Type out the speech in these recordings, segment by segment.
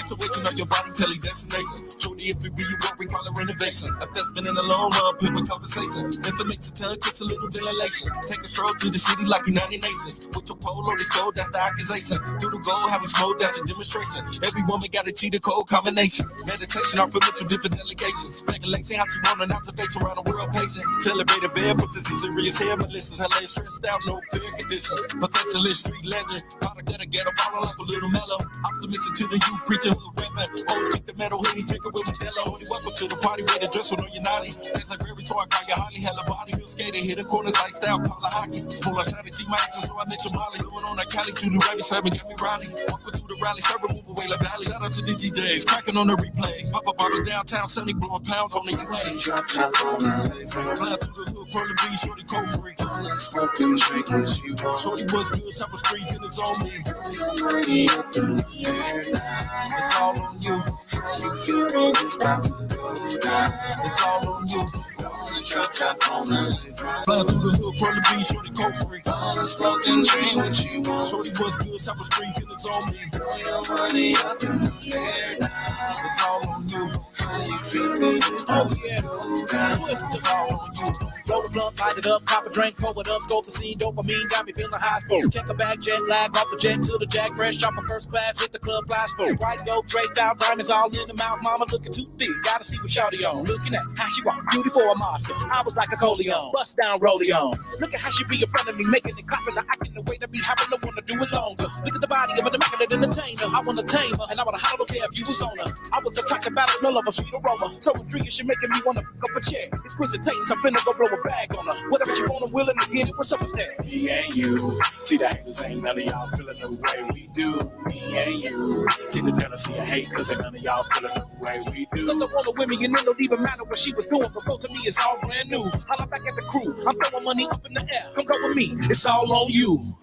situation of your body, tele destination. Shorty, if it be you work, we call it renovation. Investment in the long run, people conversation. Information tongue, gets a little ventilation. Take a stroll through the city like United Nations. With your polo, this gold, that's the accusation. Do the gold, how we smoke, that's a demonstration. Every woman got a cheetah code combination. Meditation, our mental different delegations. Speculation, how she want an observation around the world patient. Celebrate a bed, but this is serious hair, malicious. Her legs stressed out, no fear conditions. Professor List, street legend. Product that I get a bottle up a little mellow. I'm submissive to the youth preacher who rapping. Always keep the metal hoodie, drinking with Modelo. Shorty, welcome to the party where the dress will know you're naughty. Act like very so I call you Holly, hella body. Real skater, hit the corners like style, call her hockey. Spool her shiny, she might just so I mention Molly. Going on that Cali, to the rabbit, serving, got me rowdy. Walking through the rally, serving, move away like Valley. Shout out to the DJs, cracking on the replay. Pop up bottle downtown, Sunny, blowing pounds on the UA. Drop top on the flying through the hood, curling B, shorty cold free. Smoking, drinking, she wants. Shorty was good, shopping sprees, and it's on me. Money up in the air now. It's all on you. How you feel it's about to go down. It's all on you. Drop top on the flying through the hood, curling B, shorty cold free. Smoking, drink what you want. Shorty was good, shopping sprees, and it's on me. Money up in the air now. It's all on you. How you feel it's about to go down. It's all on you. Roll the blunt, light it up, pop a drink, pull it up, scope the scene, dopamine, got me feeling high school. Check the bag, jet lag, off the jet to the jack, fresh off of first class, hit the club, flash full. White gold, draped out, diamonds all in the mouth, mama looking too thick, gotta see what shawty on. Looking at how she walk, beauty for a monster, I was like a Coleon, bust down, rollie on. Look at how she be in front of me, making it clapping, acting the way to be having no one to do it longer. Look at the body of an immaculate entertainer, I wanna tame her, and I wanna holler, care if you was on her. I was attracted by the smell of a sweet aroma, so intriguing, she making me wanna fuck up a chair. Exquisite taste, I'm finna go blow a bag on her. Whatever you want, I'm willing to get it. What's up with that? Me and you. See the haters ain't none of y'all feeling the way we do. Me and you. See the jealousy and hate cause ain't none of y'all feeling the way we do. Cause I want a women, and it don't even matter what she was doing. Before to me, it's all brand new. Holla back at the crew. I'm throwing money up in the air. Come go with me. It's all on you.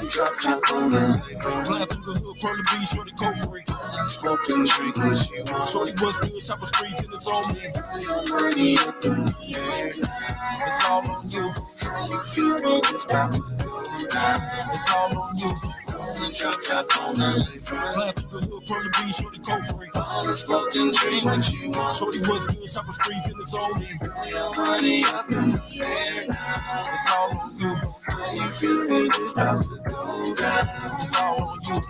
Drop top on the flying through the hood, curling B, shorty cold free. Smoking, drinking, she wants. Shorty was good, shopping sprees, and it's on me. Money up in the air now. It's all on you. How you feel it's about to go down. It's all on you. Drop top on the flying through the hood, curling B, shorty cold free. Smoking, drink what you want. Shorty was good, shopping sprees, and it's on me. Money up in the air now. It's all on you. How you feel it's about to go down. It's all on you.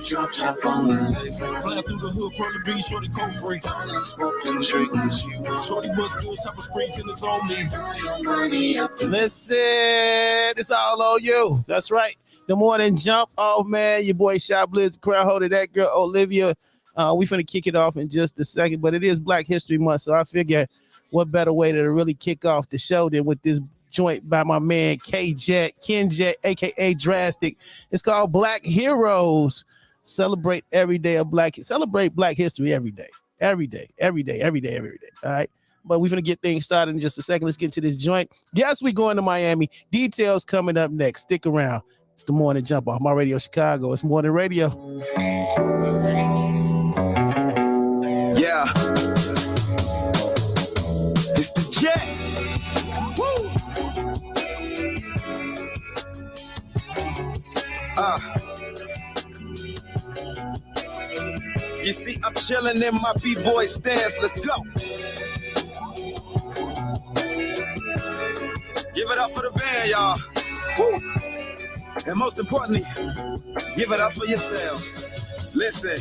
Drop top on the flying through the hood, curling B, shorty cold free. Smoking, drink what you want. Shorty was good, shopping sprees, and it's on me. Money up in Listen, it's all on you. That's right. The morning jump off, man. Your boy Chiblizz, the crowd holder, that girl Olivia. We finna kick it off in just a second, but it is Black History Month, so I figure what better way to really kick off the show than with this joint by my man Ken Jet, aka Drastic. It's called Black Heroes. Celebrate every day of celebrate Black history every day. Every day. All right. But we're going to get things started in just a second. Let's get into this joint. Yes, we're going to Miami. Details coming up next. Stick around. It's the morning jump off my radio Chicago. It's morning radio. Yeah. It's the Jet. Woo. You see, I'm chilling in my B-boy stance. Let's go. Give it up for the band, y'all. Woo. And most importantly, give it up for yourselves. Listen.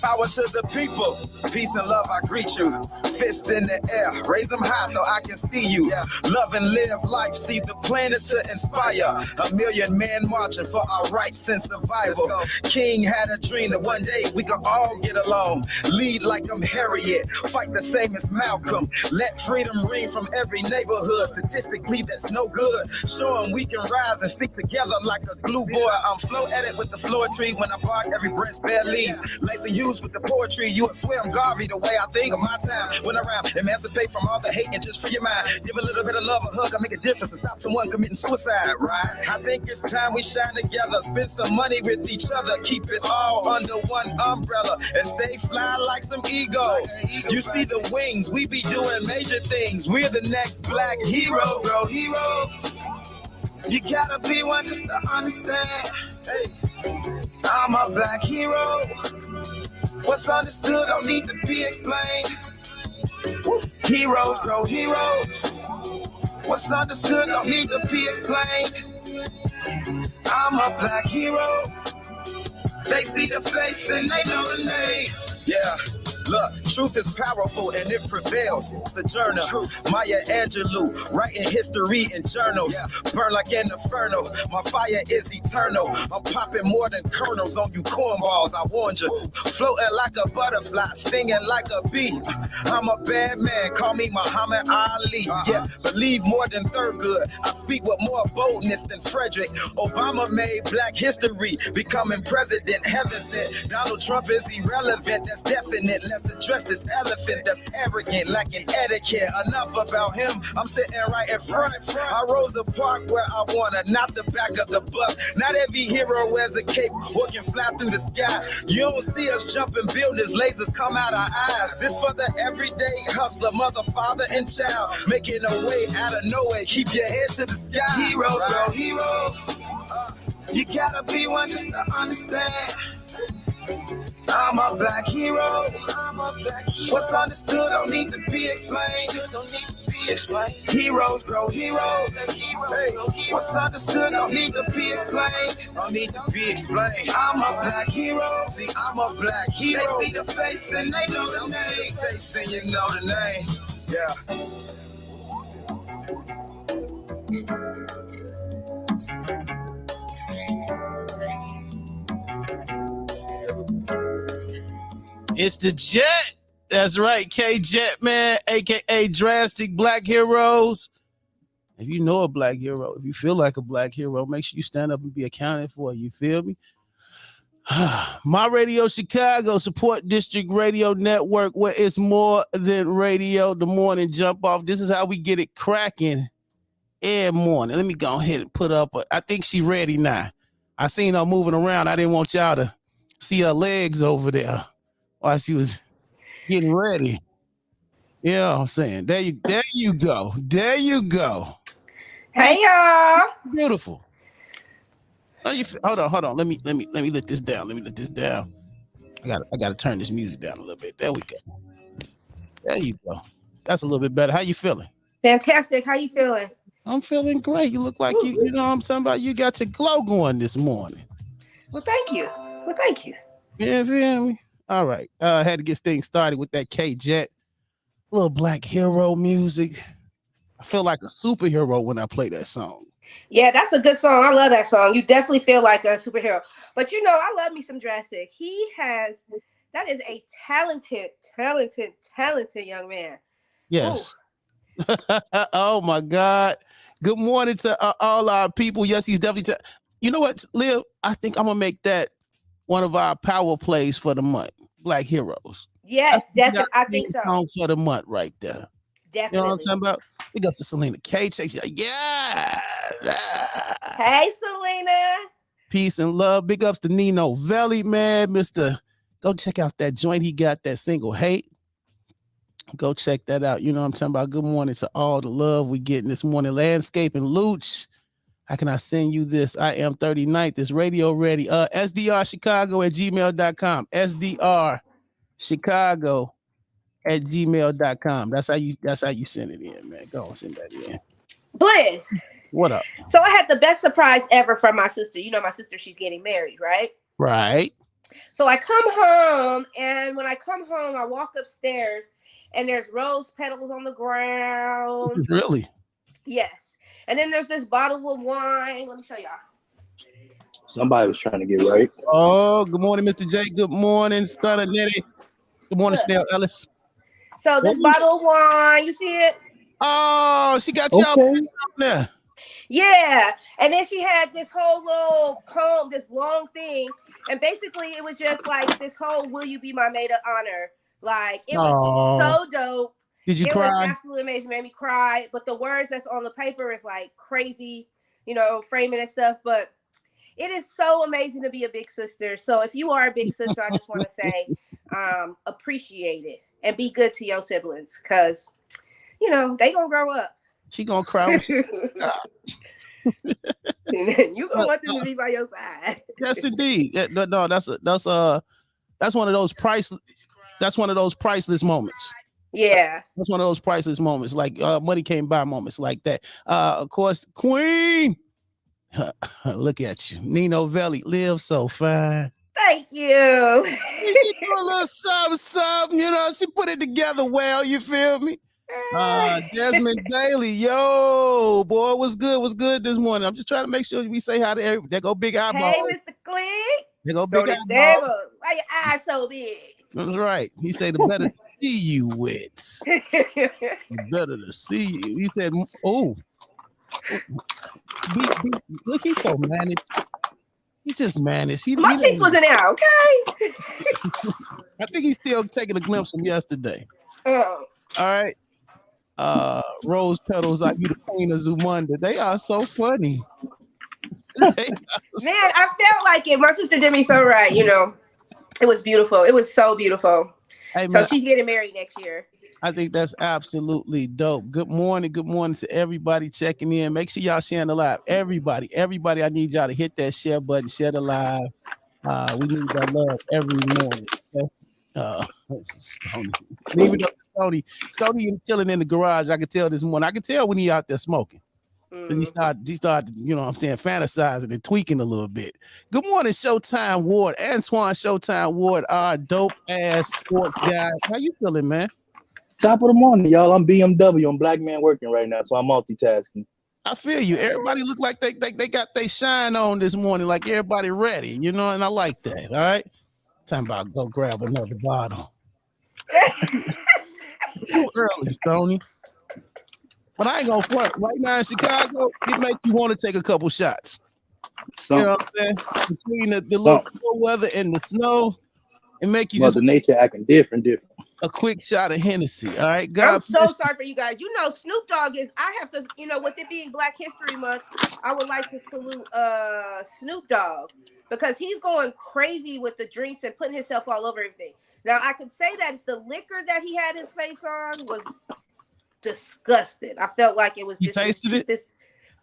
Power to the people. Peace and love, I greet you. Fist in the air, raise them high so I can see you. Love and live life, see the planet to inspire. A million men marching for our rights and survival. King had a dream that one day we could all get along. Lead like I'm Harriet, fight the same as Malcolm. Let freedom ring from every neighborhood. Statistically, that's no good. Show them we can rise and stick together like a glue boy. I'm flow at it with the poetry. When I bark, every breath bare leaves. Lace the use with the poetry. You would swear I'm Garvey the way I think of my time. When around, emancipate from all the hate and just free your mind. Give a little bit of love, a hug, I make a difference and stop someone committing suicide, right? I think it's time we shine together, spend some money with each other, keep it all under one umbrella, and stay fly like some eagles. You see the wings, we be doing major things. We're the next black heroes, bro, heroes. You gotta be one just to understand. Hey, I'm a black hero. What's understood don't need to be explained. Heroes grow heroes. What's understood don't need to be explained. I'm a black hero. They see the face and they know the name. Yeah. Look, truth is powerful and it prevails. Sojourner, Maya Angelou, writing history in journals. Burn like an inferno, my fire is eternal. I'm popping more than kernels on you cornballs, I warned you. Floating like a butterfly, stinging like a bee. I'm a bad man, call me Muhammad Ali. Yeah, believe more than Thurgood. I speak with more boldness than Frederick. Obama made black history, becoming president, heaven sent. Donald Trump is irrelevant, that's definite. Let's address this elephant that's arrogant, lacking etiquette. Enough about him, I'm sitting right in front. I rose the park where I wanna, not the back of the bus. Not every hero wears a cape or can fly through the sky. You don't see us jumping buildings, lasers come out our eyes. This for the everyday hustler, mother, father, and child. Making a way out of nowhere, keep your head to the sky. Heroes, bro, heroes. You gotta be one just to understand. I'm a black hero. What's understood don't need to be explained. Heroes grow heroes. Hey, what's understood don't need to be explained. Don't need to be explained. I'm a black hero. See, I'm a black hero. They see the face and they know the name. Face and you know the name. Yeah. It's the Jet. That's right, K-Jet, man, a.k.a. Drastic Black Heroes. If you know a black hero, if you feel like a black hero, make sure you stand up and be accounted for. You feel me? My Radio Chicago, Support District Radio Network, where it's more than radio, the morning jump off. This is how we get it cracking every morning. Let me go ahead and put up. I think she's ready now. I seen her moving around. I didn't want y'all to see her legs over there while she was getting ready. You know what I'm saying? There you go. There you go. Hey y'all. Beautiful. Hold on. Let me let this down. I gotta turn this music down a little bit. There we go. There you go. That's a little bit better. How you feeling? Fantastic. How you feeling? I'm feeling great. You look like you know what I'm talking about. You got your glow going this morning. Well, thank you. Yeah, feel me? All right. I had to get things started with that K-Jet. Little black hero music. I feel like a superhero when I play that song. Yeah, that's a good song. I love that song. You definitely feel like a superhero. But you know, I love me some Drastic. That is a talented young man. Yes. Oh my God. Good morning to all our people. Yes, he's definitely. You know what, Liv? I think I'm gonna make that one of our power plays for the month. Black Heroes. Yes, definitely. I think so. Song for the month right there. Definitely. You know what I'm talking about? We got to Selena K. Yeah. Hey, Selena. Peace and love. Big ups to Nino Velli, man. Go check out that joint. He got that single Hate. Go check that out. You know what I'm talking about? Good morning to all the love we getting this morning. Landscape and Luch. How can I send you this? I am 39th. It's radio ready. SDRChicago@gmail.com. SDRChicago@gmail.com. That's how you send it in, man. Go on, send that in. Blizz. What up? So I had the best surprise ever from my sister. You know, my sister, she's getting married, right? Right. So I come home, and when I come home, I walk upstairs, and there's rose petals on the ground. Really? Yes. And then there's this bottle of wine. Let me show y'all. Somebody was trying to get right. Oh, good morning, Mr. J. Good morning, Stunner Nettie. Good morning, Chanel Ellis. So this bottle of wine, you see it? Oh, she got y'all on there. Yeah. And then she had this whole little comb, this long thing. And basically it was just like this whole will you be my maid of honor. Like it was so dope. Did you cry? It was absolutely amazing. Made me cry. But the words that's on the paper is like crazy, you know, framing and stuff. But it is so amazing to be a big sister. So if you are a big sister, I just want to say appreciate it and be good to your siblings because, you know, they going to grow up. She going to cry. You going to want them to be by your side. Yes, indeed. No, that's That's one of those priceless moments. Yeah. That's one of those priceless moments, like money can't buy moments like that. Of course, Queen. Look at you. Nino Velli live so fine. Thank you. She do a little something, you know, she put it together well, you feel me? Desmond Daly, yo, boy, what's good this morning? I'm just trying to make sure we say hi to everybody. There go Big Eyeball. Hey, Mr. Click. There go Big Eyeball. Why your eyes so big? That's right. He said, the better to see you with. The better to see you. He said, oh. Look, he's so managed. He's just managed. My cheeks wasn't out, okay? I think he's still taking a glimpse from yesterday. Oh. All right. Rose petals like you the queen of Zumunda. They are so funny. Man, I felt like it. My sister did me so right, you know. It was beautiful. It was so beautiful. Hey, so man, she's getting married next year. I think that's absolutely dope. Good morning to everybody checking in. Make sure y'all sharing the live. Everybody, I need y'all to hit that share button, share the live. We need that love every morning. Okay? Stoney. Leave it up to Stoney is chilling in the garage. I could tell this morning. I could tell when he out there smoking. He started, you know what I'm saying, fantasizing and tweaking a little bit. Good morning, Showtime Ward. Antoine Showtime Ward, our dope ass sports guy. How you feeling, man? Top of the morning, y'all. I'm BMW. I'm black man working right now, so I'm multitasking. I feel you. Everybody look like they got their shine on this morning, like everybody ready, you know, and I like that. All right. Time about go grab another bottle. Too early, Stoney. But I ain't gonna front. Right now in Chicago, it makes you want to take a couple shots. You know what I'm saying? Between the little cold weather and the snow, it make you Mother nature acting different. A quick shot of Hennessy. All right, I'm so sorry for you guys. You know, Snoop Dogg is. I have to. You know, with it being Black History Month, I would like to salute Snoop Dogg because he's going crazy with the drinks and putting himself all over everything. Now, I could say that the liquor that he had his face on was disgusting. I felt like it was just. You tasted it?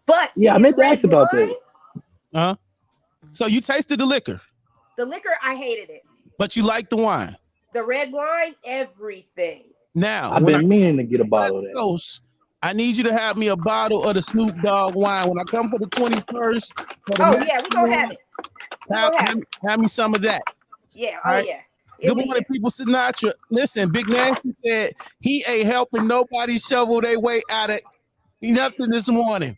But yeah, I meant to ask about that. So you tasted the liquor? The liquor, I hated it. But you liked the wine? The red wine, everything. Now, I've been meaning to get a bottle of that. Ghost, I need you to have me a bottle of the Snoop Dogg wine when I come for the 21st. Oh, yeah, we're going to have it. Have me some of that. Yeah, yeah. Good morning, people. Sinatra. Listen, Big Nasty said he ain't helping nobody shovel their way out of nothing this morning.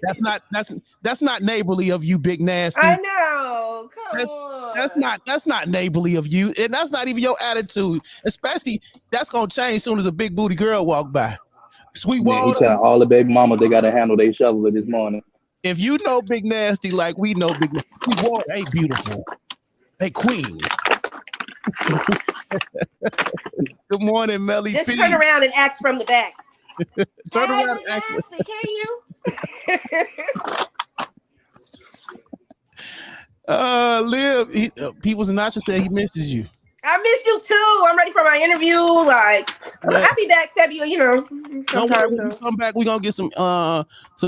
That's not neighborly of you, Big Nasty. I know. Come on. That's not neighborly of you, and that's not even your attitude. Especially that's gonna change as soon as a big booty girl walk by. Sweet Water. He tell all the baby mamas they gotta handle their shovel this morning. If you know Big Nasty like we know Big Nasty, Sweet Water ain't beautiful. Hey, queen. Good morning, Melly. Just turn around and act from the back. Turn around and act. Can you? Liv, People Sinatra said he misses you. I miss you too. I'm ready for my interview. Like, I'll be back February, you know. Sometime when we come back, we're gonna get some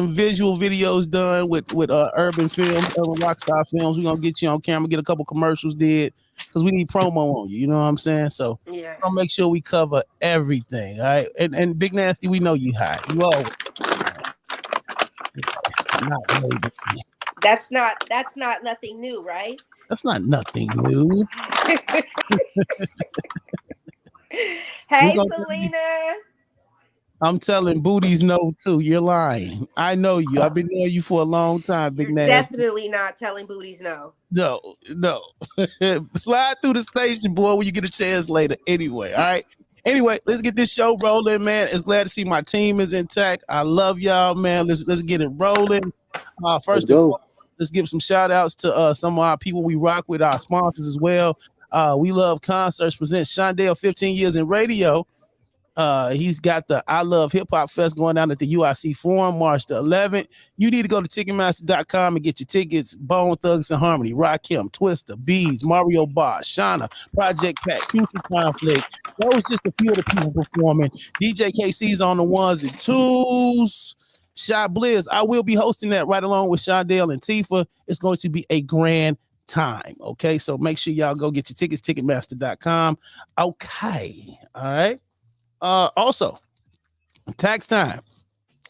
visual videos done with Urban Films, Urban Rockstar Films. We're gonna get you on camera, get a couple commercials did, because we need promo on you. You know what I'm saying? So yeah, I'll make sure we cover everything. All right. And Big Nasty, we know you high. You always That's not nothing new, right? That's not nothing new. Hey, Selena. I'm telling booties no too. You're lying. I know you. I've been knowing you for a long time, Big Nasty. Definitely not telling booties no. No. Slide through the station, boy, when you get a chance later. Anyway, all right. Anyway, let's get this show rolling, man. It's glad to see my team is intact. I love y'all, man. Let's get it rolling. First of all, let's give some shout outs to some of our people we rock with, our sponsors as well. We Love Concerts presents Shondale 15 years in radio. He's got the I Love Hip Hop Fest going down at the UIC Forum, March the 11th. You need to go to Ticketmaster.com and get your tickets. Bone Thugs and Harmony, Rakim, Twister, Bees, Mario Bosch, Shauna, Project Pat, Houston Conflict. Those just a few of the people performing. DJ KC's on the ones and twos. Chiblizz, I will be hosting that right along with Shondale and Tifa. It's going to be a grand time. Okay, so make sure y'all go get your tickets, Ticketmaster.com. Okay, all right. Also, tax time.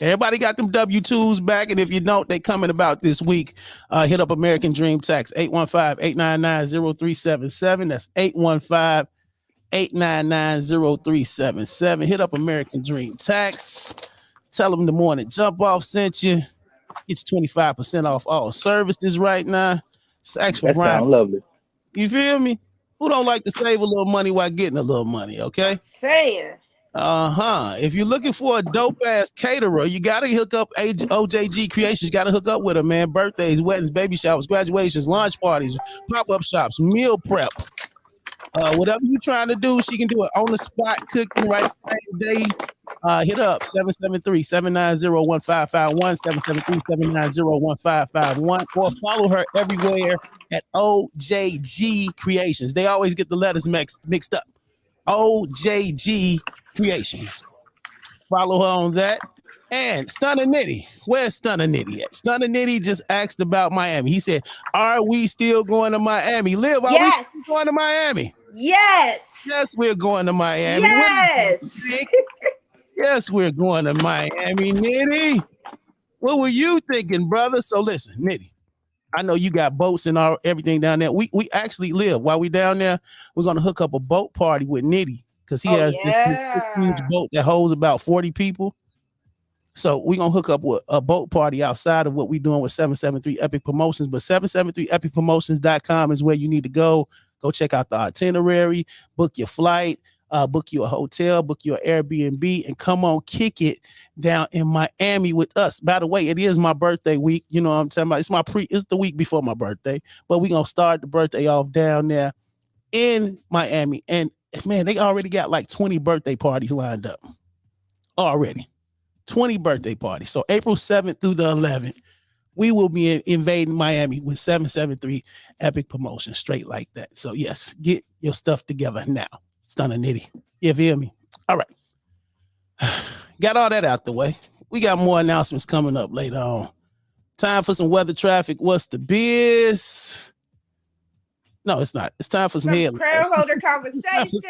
Everybody got them W-2s back, and if you don't, they coming about this week. Hit up American Dream Tax, 815-899-0377. That's 815-899-0377. Hit up American Dream Tax. Tell them the morning Jumpoff sent you. Get you 25% off all services right now. Thanks for That Brian. sounds lovely. You feel me? Who don't like to save a little money while getting a little money, okay? I'm saying. If you're looking for a dope ass caterer, you gotta hook up OJG Creations. Gotta hook up with her, man. Birthdays, weddings, baby showers, graduations, launch parties, pop-up shops, meal prep. Whatever you're trying to do, she can do it on the spot, cooking right same day. Hit up 773-790-1551, 773-790-1551, or follow her everywhere at OJG Creations. They always get the letters mixed up. OJG Creations. Follow her on that. And Stunner Nitty. Where's Stunner Nitty at? Stunner Nitty just asked about Miami. He said, are we still going to Miami? Liv, are we still going to Miami? Yes. Yes, we're going to Miami. Yes. Yes, we're going to Miami, Nitty. What were you thinking, brother? So listen, Nitty, I know you got boats and everything down there. We actually live while we down there. We're going to hook up a boat party with Nitty because he has this huge boat that holds about 40 people. So we're going to hook up with a boat party outside of what we're doing with 773 Epic Promotions. But 773epicpromotions.com is where you need to go. Go check out the itinerary, book your flight, book you a hotel, book you an Airbnb, and come on, kick it down in Miami with us. By the way, it is my birthday week. You know what I'm talking about? It's the week before my birthday, but we're going to start the birthday off down there in Miami. And man, they already got like 20 birthday parties lined up already. 20 birthday parties. So April 7th through the 11th, we will be invading Miami with 773 Epic Promotions, straight like that. So yes, get your stuff together now. Stunner Nitty. You feel me? All right. Got all that out the way. We got more announcements coming up later on. Time for some weather traffic. What's the biz? No, it's not. It's time for some headlines. Crown holder conversation.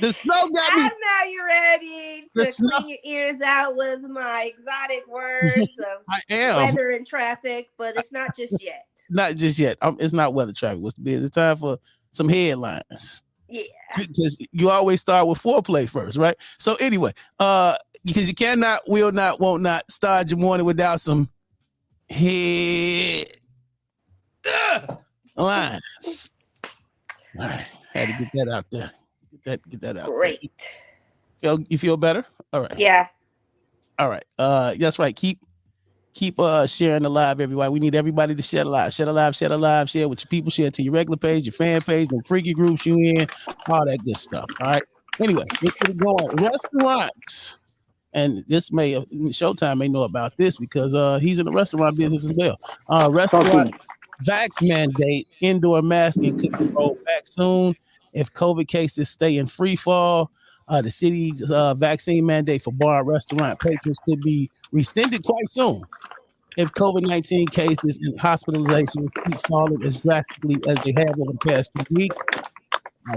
The snow got me. I know you're ready to clean your ears out with my exotic words of weather and traffic, but it's not just yet. Not just yet. It's not weather traffic. What's the biz? It's time for some headlines. Yeah. Because you always start with foreplay first, right? So anyway, because you cannot, will not, won't not start your morning without some headlines. All right. Had to get that out there. Get that out. Great. You feel better? All right. Yeah. All right. That's right. Keep sharing the live, everybody. We need everybody to share the live. Share the live, share the live, share with your people, share it to your regular page, your fan page, the freaky groups you in, all that good stuff. All right. Anyway, let's get it going. Restaurants. And this Showtime may know about this because he's in the restaurant business as well. Restaurant vax mandate, indoor masking could be rolled back soon. If COVID cases stay in free fall, the city's vaccine mandate for bar and restaurant patrons could be rescinded quite soon. If COVID-19 cases and hospitalizations keep falling as drastically as they have over the past 2 weeks,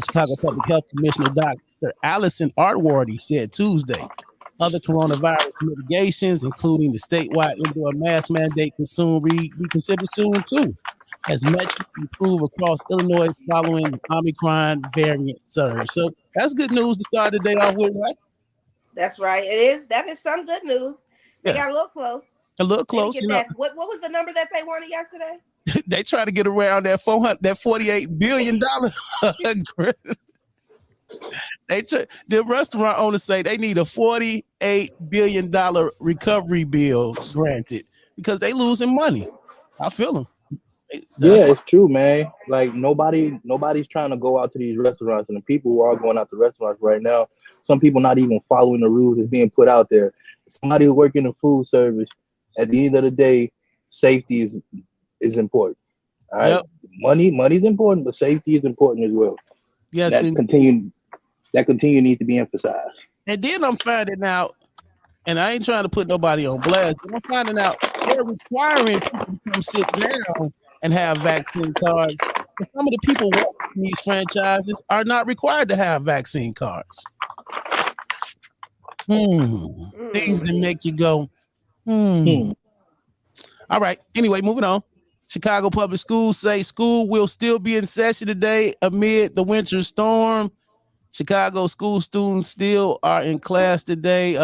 Chicago Public Health Commissioner Dr. Allison Artworthy said Tuesday. Other coronavirus mitigations, including the statewide indoor mask mandate, can soon be considered soon too, as metrics improve across Illinois following the Omicron variant surge. So that's good news to start the day off with, right? That's right. It is. That is some good news. They got a little close. A little close. You know. What was the number that they wanted yesterday? They try to get around that $48 billion. The restaurant owners say they need a $48 billion recovery bill granted because they losing money. I feel them. It's true, man. Like nobody's trying to go out to these restaurants, and the people who are going out to restaurants right now, some people not even following the rules that's being put out there. Somebody who's working in food service, at the end of the day, safety is important. All right, money's important, but safety is important as well. Yes, that continue needs to be emphasized. And then I'm finding out, and I ain't trying to put nobody on blast, but I'm finding out they're requiring people to come sit down and have vaccine cards. And some of the people working in these franchises are not required to have vaccine cards. Things that make you go, All right. Anyway, moving on. Chicago Public Schools say school will still be in session today amid the winter storm. Chicago school students still are in class today.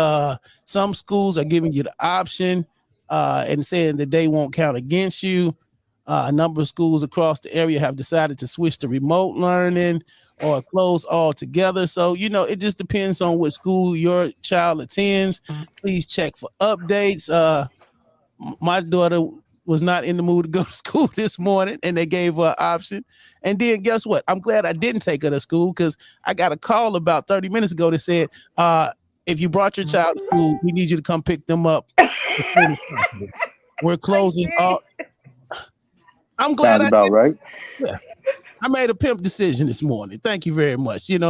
Some schools are giving you the option and saying the day won't count against you. A number of schools across the area have decided to switch to remote learning or close altogether. So, it just depends on what school your child attends. Please check for updates. My daughter was not in the mood to go to school this morning, and they gave her an option. And then guess what? I'm glad I didn't take her to school because I got a call about 30 minutes ago that said, if you brought your child to school, we need you to come pick them up as soon as possible. We're closing all. I'm glad. Sounds about right. Yeah, I made a pimp decision this morning. Thank you very much. It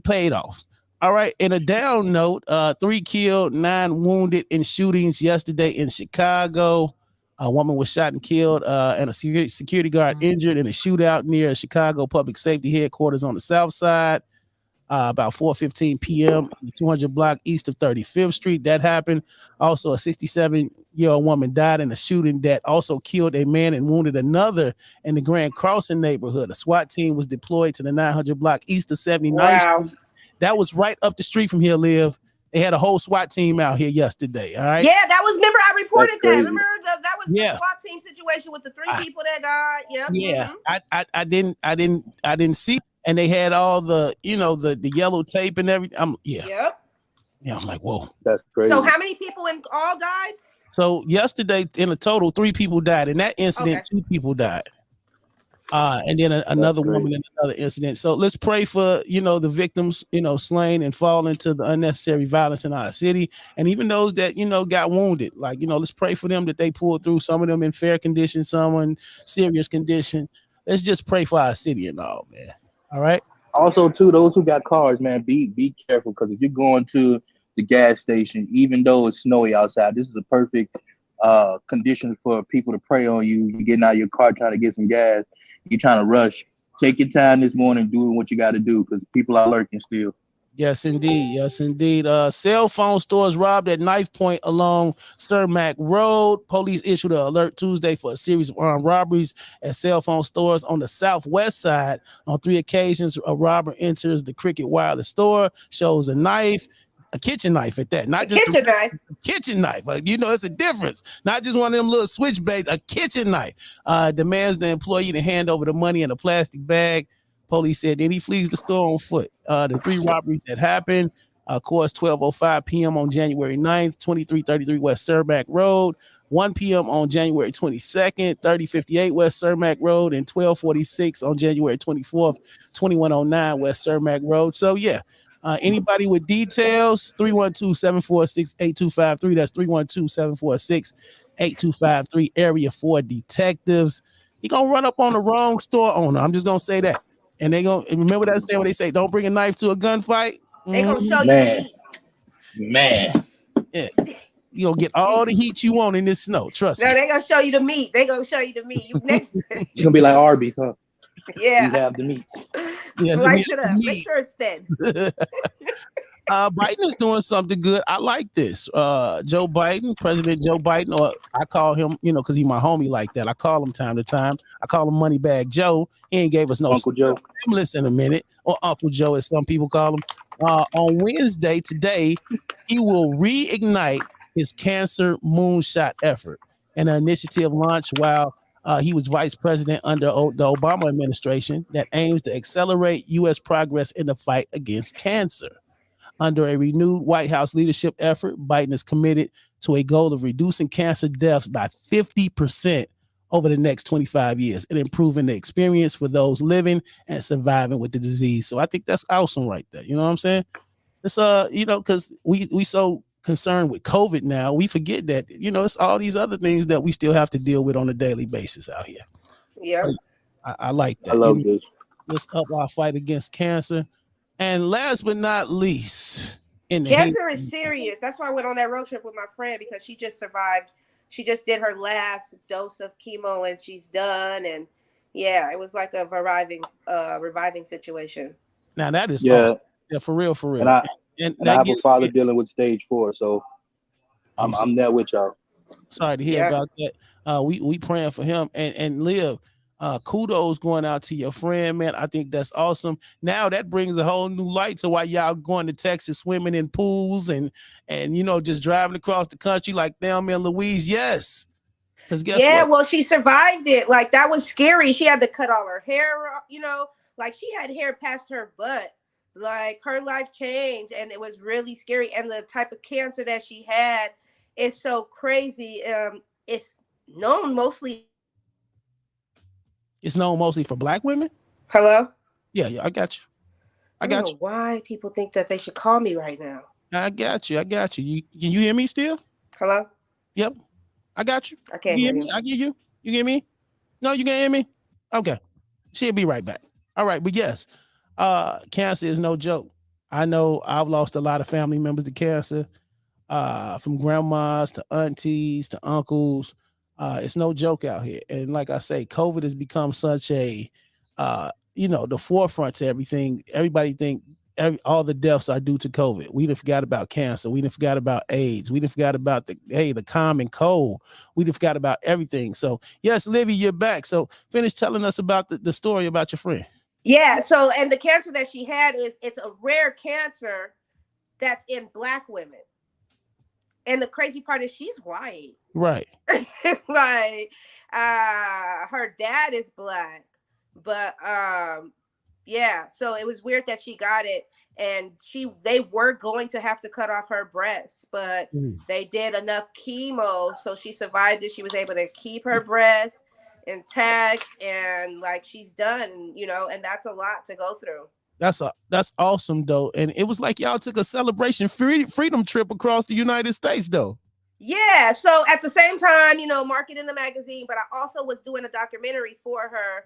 paid off. All right. In a down note, 3 killed, 9 wounded in shootings yesterday in Chicago. A woman was shot and killed, and a security guard injured in a shootout near Chicago Public Safety Headquarters on the South Side. About 4:15 p.m. in the 200 block east of 35th Street. That happened. Also, a 67-year-old woman died in a shooting that also killed a man and wounded another in the Grand Crossing neighborhood. A SWAT team was deployed to the 900 block east of 79th Street. That was right up the street from here, Liv. They had a whole SWAT team out here yesterday. All right. Yeah, remember I reported that. Remember that was the SWAT team situation with the 3 people that died. Yep. Yeah. Mm-hmm. I didn't see. And they had all the, the yellow tape and everything. Yep. Yeah, I'm like, whoa. That's crazy. So how many people all died? So yesterday, in a total, 3 people died. In that incident, 2 people died. And then another woman in another incident. So let's pray for, the victims, slain and fall into the unnecessary violence in our city. And even those that, got wounded, let's pray for them that they pulled through. Some of them in fair condition, some in serious condition. Let's just pray for our city and all, man. All right. Also, too, those who got cars, man, be careful, because if you're going to the gas station, even though it's snowy outside, this is a perfect condition for people to pray on you. You're getting out of your car trying to get some gas. You're trying to rush. Take your time this morning doing what you got to do, because people are lurking still. Yes, indeed. Yes, indeed. Cellphone stores robbed at knifepoint along Cermak Road. Police issued an alert Tuesday for a series of armed robberies at cellphone stores on the southwest side. On 3 occasions, a robber enters the Cricket Wireless store, shows a knife, a kitchen knife at that. Not just kitchen knife. Kitchen knife. It's a difference. Not just one of them little switchblades, a kitchen knife. Demands the employee to hand over the money in a plastic bag. Police said then he flees the store on foot. The 3 robberies that happened, of course, 12:05 p.m. on January 9th, 2333 West Cermak Road, 1 p.m. on January 22nd, 3058 West Cermak Road, and 12:46 on January 24th, 2109 West Cermak Road. So, yeah, anybody with details, 312-746-8253. That's 312-746-8253, area 4 detectives. He going to run up on the wrong store owner. I'm just going to say that. And they gonna remember that saying when they say don't bring a knife to a gunfight. They gonna show you the meat. Man. Yeah. You gonna get all the heat you want in this snow. Trust me. No, they gonna show you the meat. They gonna show you the meat. You next. It's gonna be like Arby's, huh? Yeah. You have the meat. Yeah, slice it up. Make sure it's thin. Biden is doing something good. I like this. Joe Biden, President Joe Biden, or I call him, because he's my homie like that. I call him time to time. I call him Moneybag Joe. He ain't gave us no Uncle Joe. stimulus in a minute, or Uncle Joe, as some people call him. On Wednesday, today, he will reignite his cancer moonshot effort, an initiative launched while he was vice president under the Obama administration that aims to accelerate U.S. progress in the fight against cancer. Under a renewed White House leadership effort, Biden is committed to a goal of reducing cancer deaths by 50% over the next 25 years and improving the experience for those living and surviving with the disease. So I think that's awesome right there. You know what I'm saying? It's because we so concerned with COVID now, we forget that, it's all these other things that we still have to deal with on a daily basis out here. Yeah. So I like that. I love this. Let's up our fight against cancer. And last but not least, in the head. Cancer is serious. That's why I went on that road trip with my friend, because she just survived. She just did her last dose of chemo and she's done. And yeah, it was like a reviving situation. Now that is awesome. Yeah, for real, for real. And I have a father dealing with stage 4, so I'm there with y'all. Sorry to hear about that. We praying for him and Liv. Kudos going out to your friend, man. I think that's awesome. Now that brings a whole new light to why y'all going to Texas swimming in pools and you know, just driving across the country like Thelma and Louise. Yes. Because guess what? Well, she survived it. Like, that was scary. She had to cut all her hair, you know, like she had hair past her butt. Like, her life changed and it was really scary. And the type of cancer that she had is so crazy. It's known mostly for Black women. Hello? Yeah, I got you. I don't know why people think that they should call me right now. I got you. Can you hear me still? Hello? Yep. I got you. I can't hear you. I get you. You get me? No, you can't hear me? Okay. She'll be right back. All right, but yes, cancer is no joke. I know I've lost a lot of family members to cancer, from grandmas to aunties to uncles. It's no joke out here. And like I say, COVID has become such a, the forefront to everything. Everybody think all the deaths are due to COVID. We done forgot about cancer. We done forgot about AIDS. We done forgot about the common cold. We done forgot about everything. So yes, Livy, you're back. So finish telling us about the story about your friend. Yeah. So, and the cancer that she had it's a rare cancer that's in Black women. And the crazy part is she's white. Right. Right. Her dad is Black. But yeah, so it was weird that she got it. And they were going to have to cut off her breasts, but they did enough chemo, so she survived it. She was able to keep her breasts intact, and like, she's done, you know, and that's a lot to go through. That's awesome though. And it was like y'all took a celebration freedom trip across the United States though. Yeah. So at the same time, you know, marketing the magazine, but I also was doing a documentary for her.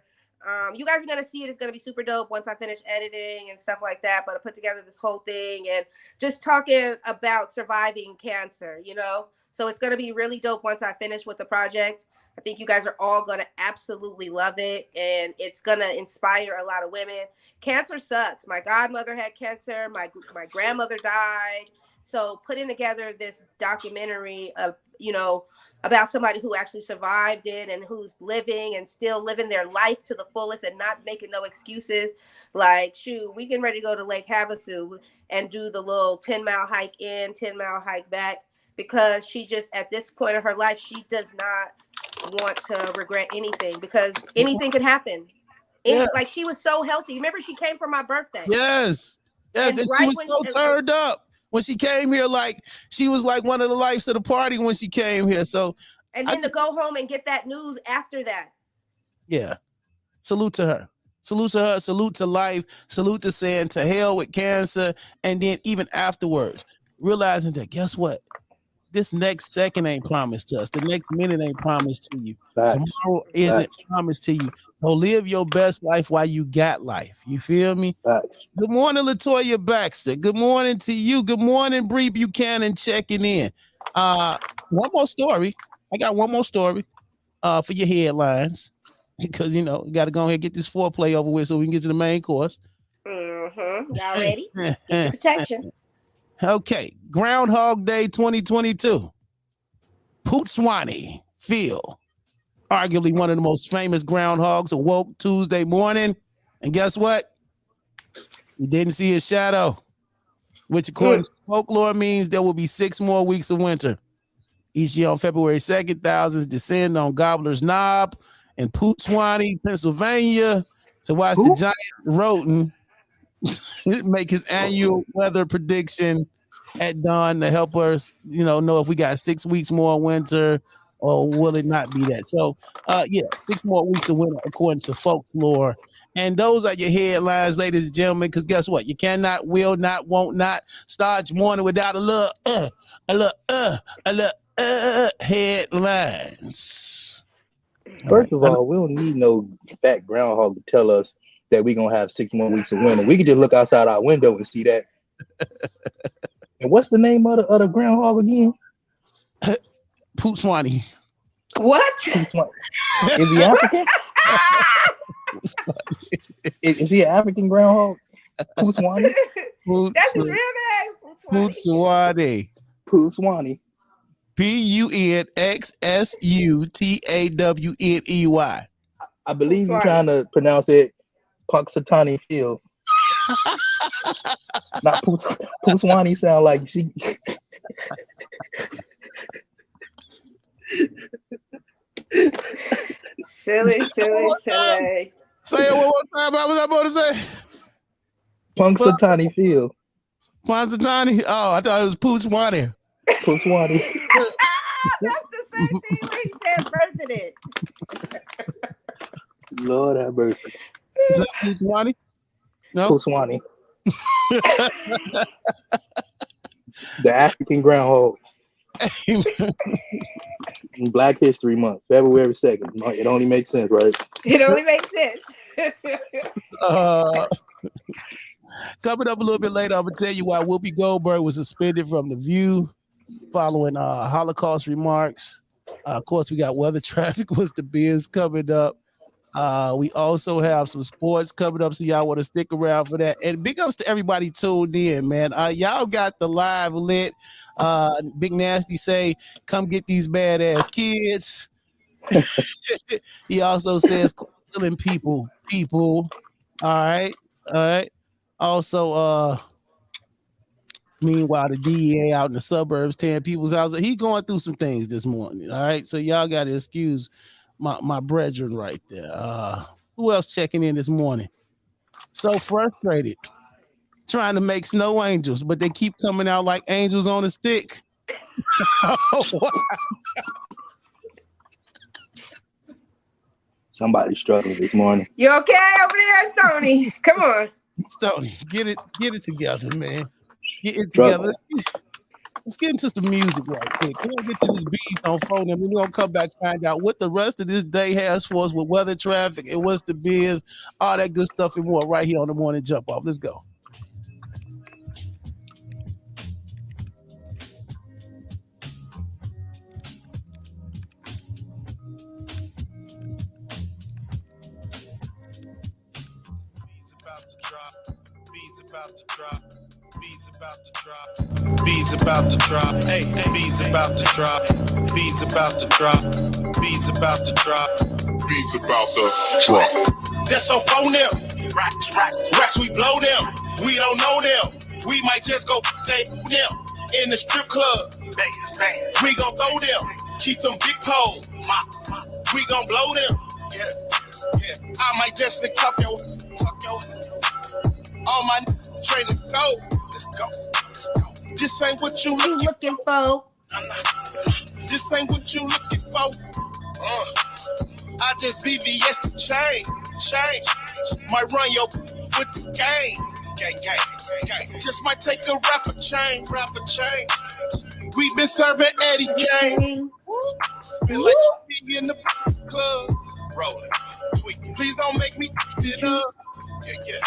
You guys are going to see it. It's going to be super dope once I finish editing and stuff like that. But I put together this whole thing and just talking about surviving cancer, you know. So it's going to be really dope once I finish with the project. I think you guys are all going to absolutely love it. And it's going to inspire a lot of women. Cancer sucks. My godmother had cancer. My grandmother died. So putting together this documentary of, you know, about somebody who actually survived it and who's living and still living their life to the fullest and not making no excuses. Like, shoot, we getting ready to go to Lake Havasu and do the little 10-mile hike in, 10-mile hike back, because she just, at this point of her life, she does not want to regret anything, because anything could happen. Like, she was so healthy. Remember, she came for my birthday. Yes. And right, she was so turned up. When she came here, like, she was like one of the lives of the party when she came here. So, and then to go home and get that news after that. Yeah. Salute to her. Salute to her. Salute to life. Salute to saying to hell with cancer. And then even afterwards, realizing that, guess what? This next second ain't promised to us. The next minute ain't promised to you. Facts. Tomorrow isn't promised to you. So live your best life while you got life. You feel me? Facts. Good morning, Latoya Baxter. Good morning to you. Good morning, Bree Buchanan, checking in. One more story. I got one more story for your headlines, because, you know, you got to go ahead and get this foreplay over with so we can get to the main course. Mm-hmm. Y'all ready? Get your protection. Okay, Groundhog Day 2022. Pootswani Phil, arguably one of the most famous groundhogs, awoke Tuesday morning, and guess what? He didn't see his shadow, which according to folklore means there will be 6 more weeks of winter. Each year on February 2nd, thousands descend on Gobbler's Knob in Pootswani, Pennsylvania, to watch the giant rodent make his annual weather prediction at dawn to help us, you know if we got 6 weeks more winter or will it not be that. So, 6 more weeks of winter according to folklore. And those are your headlines, ladies and gentlemen, because guess what? You cannot, will not, won't not start your morning without a little headlines. First of all, we don't need no fat groundhog to tell us that we're going to have 6 more weeks of winter. We can just look outside our window and see that. And what's the name of the groundhog again? Poot Swanee. What? Is he African? Is he an African groundhog? Poot Swanee? That's his real name. Poot Swanee. Poot Swanee. PUNXSUTAWNEY. I believe you're trying to pronounce it Punxsutawney Phil. Not Poot Swanee sound like she. Silly. Say it one more time. What was I about to say? Punxsutawney Phil. Punxsutawney? Oh, I thought it was Poot Swanee. Poot Swanee. That's the same thing where he said birthed it. Lord have mercy. It's not Poot Swanee? No. Poot Swanee. The African groundhog. Black History Month, February 2nd. It only makes sense, right? It only makes sense. Coming up a little bit later, I'm gonna tell you why Whoopi Goldberg was suspended from The View following Holocaust remarks. Of course, we got weather traffic was the biz coming up. We also have some sports coming up, so y'all want to stick around for that. And big ups to everybody tuned in, man. Y'all got the live lit. Big Nasty say, come get these badass kids. He also says, killing people. All right. Also, meanwhile, the DEA out in the suburbs tearing people's houses. He going through some things this morning. All right. So y'all got to excuse my brethren right there. Who else checking in this morning? So frustrated. Trying to make snow angels, but they keep coming out like angels on a stick. Somebody's struggling this morning. You okay over there, Stoney? Come on. Stoney, get it together, man. Get it together. Let's get into some music right quick. We're gonna get to this beat on phone, and we're gonna come back find out what the rest of this day has for us with weather, traffic, and what's the biz, all that good stuff and more right here on the morning jump off. Let's go. Bees about to drop. Hey, bees about to drop. Bees about to drop. Bees about to drop. Bees about to drop. That's on phone them. Racks, we blow them. We don't know them. We might just go take them in the strip club. We gon' throw them. Keep them big poles. We gon' blow them. Yeah. I might just talk your. All my training go. Let's go. This ain't what you looking for. This ain't what you looking for. I just BVS the chain. Might run your with the gang. Just might take a rapper chain. We been serving Eddie Gang. Spin like TV in the club. Rolling, tweaking. Please don't make me it up. Yeah.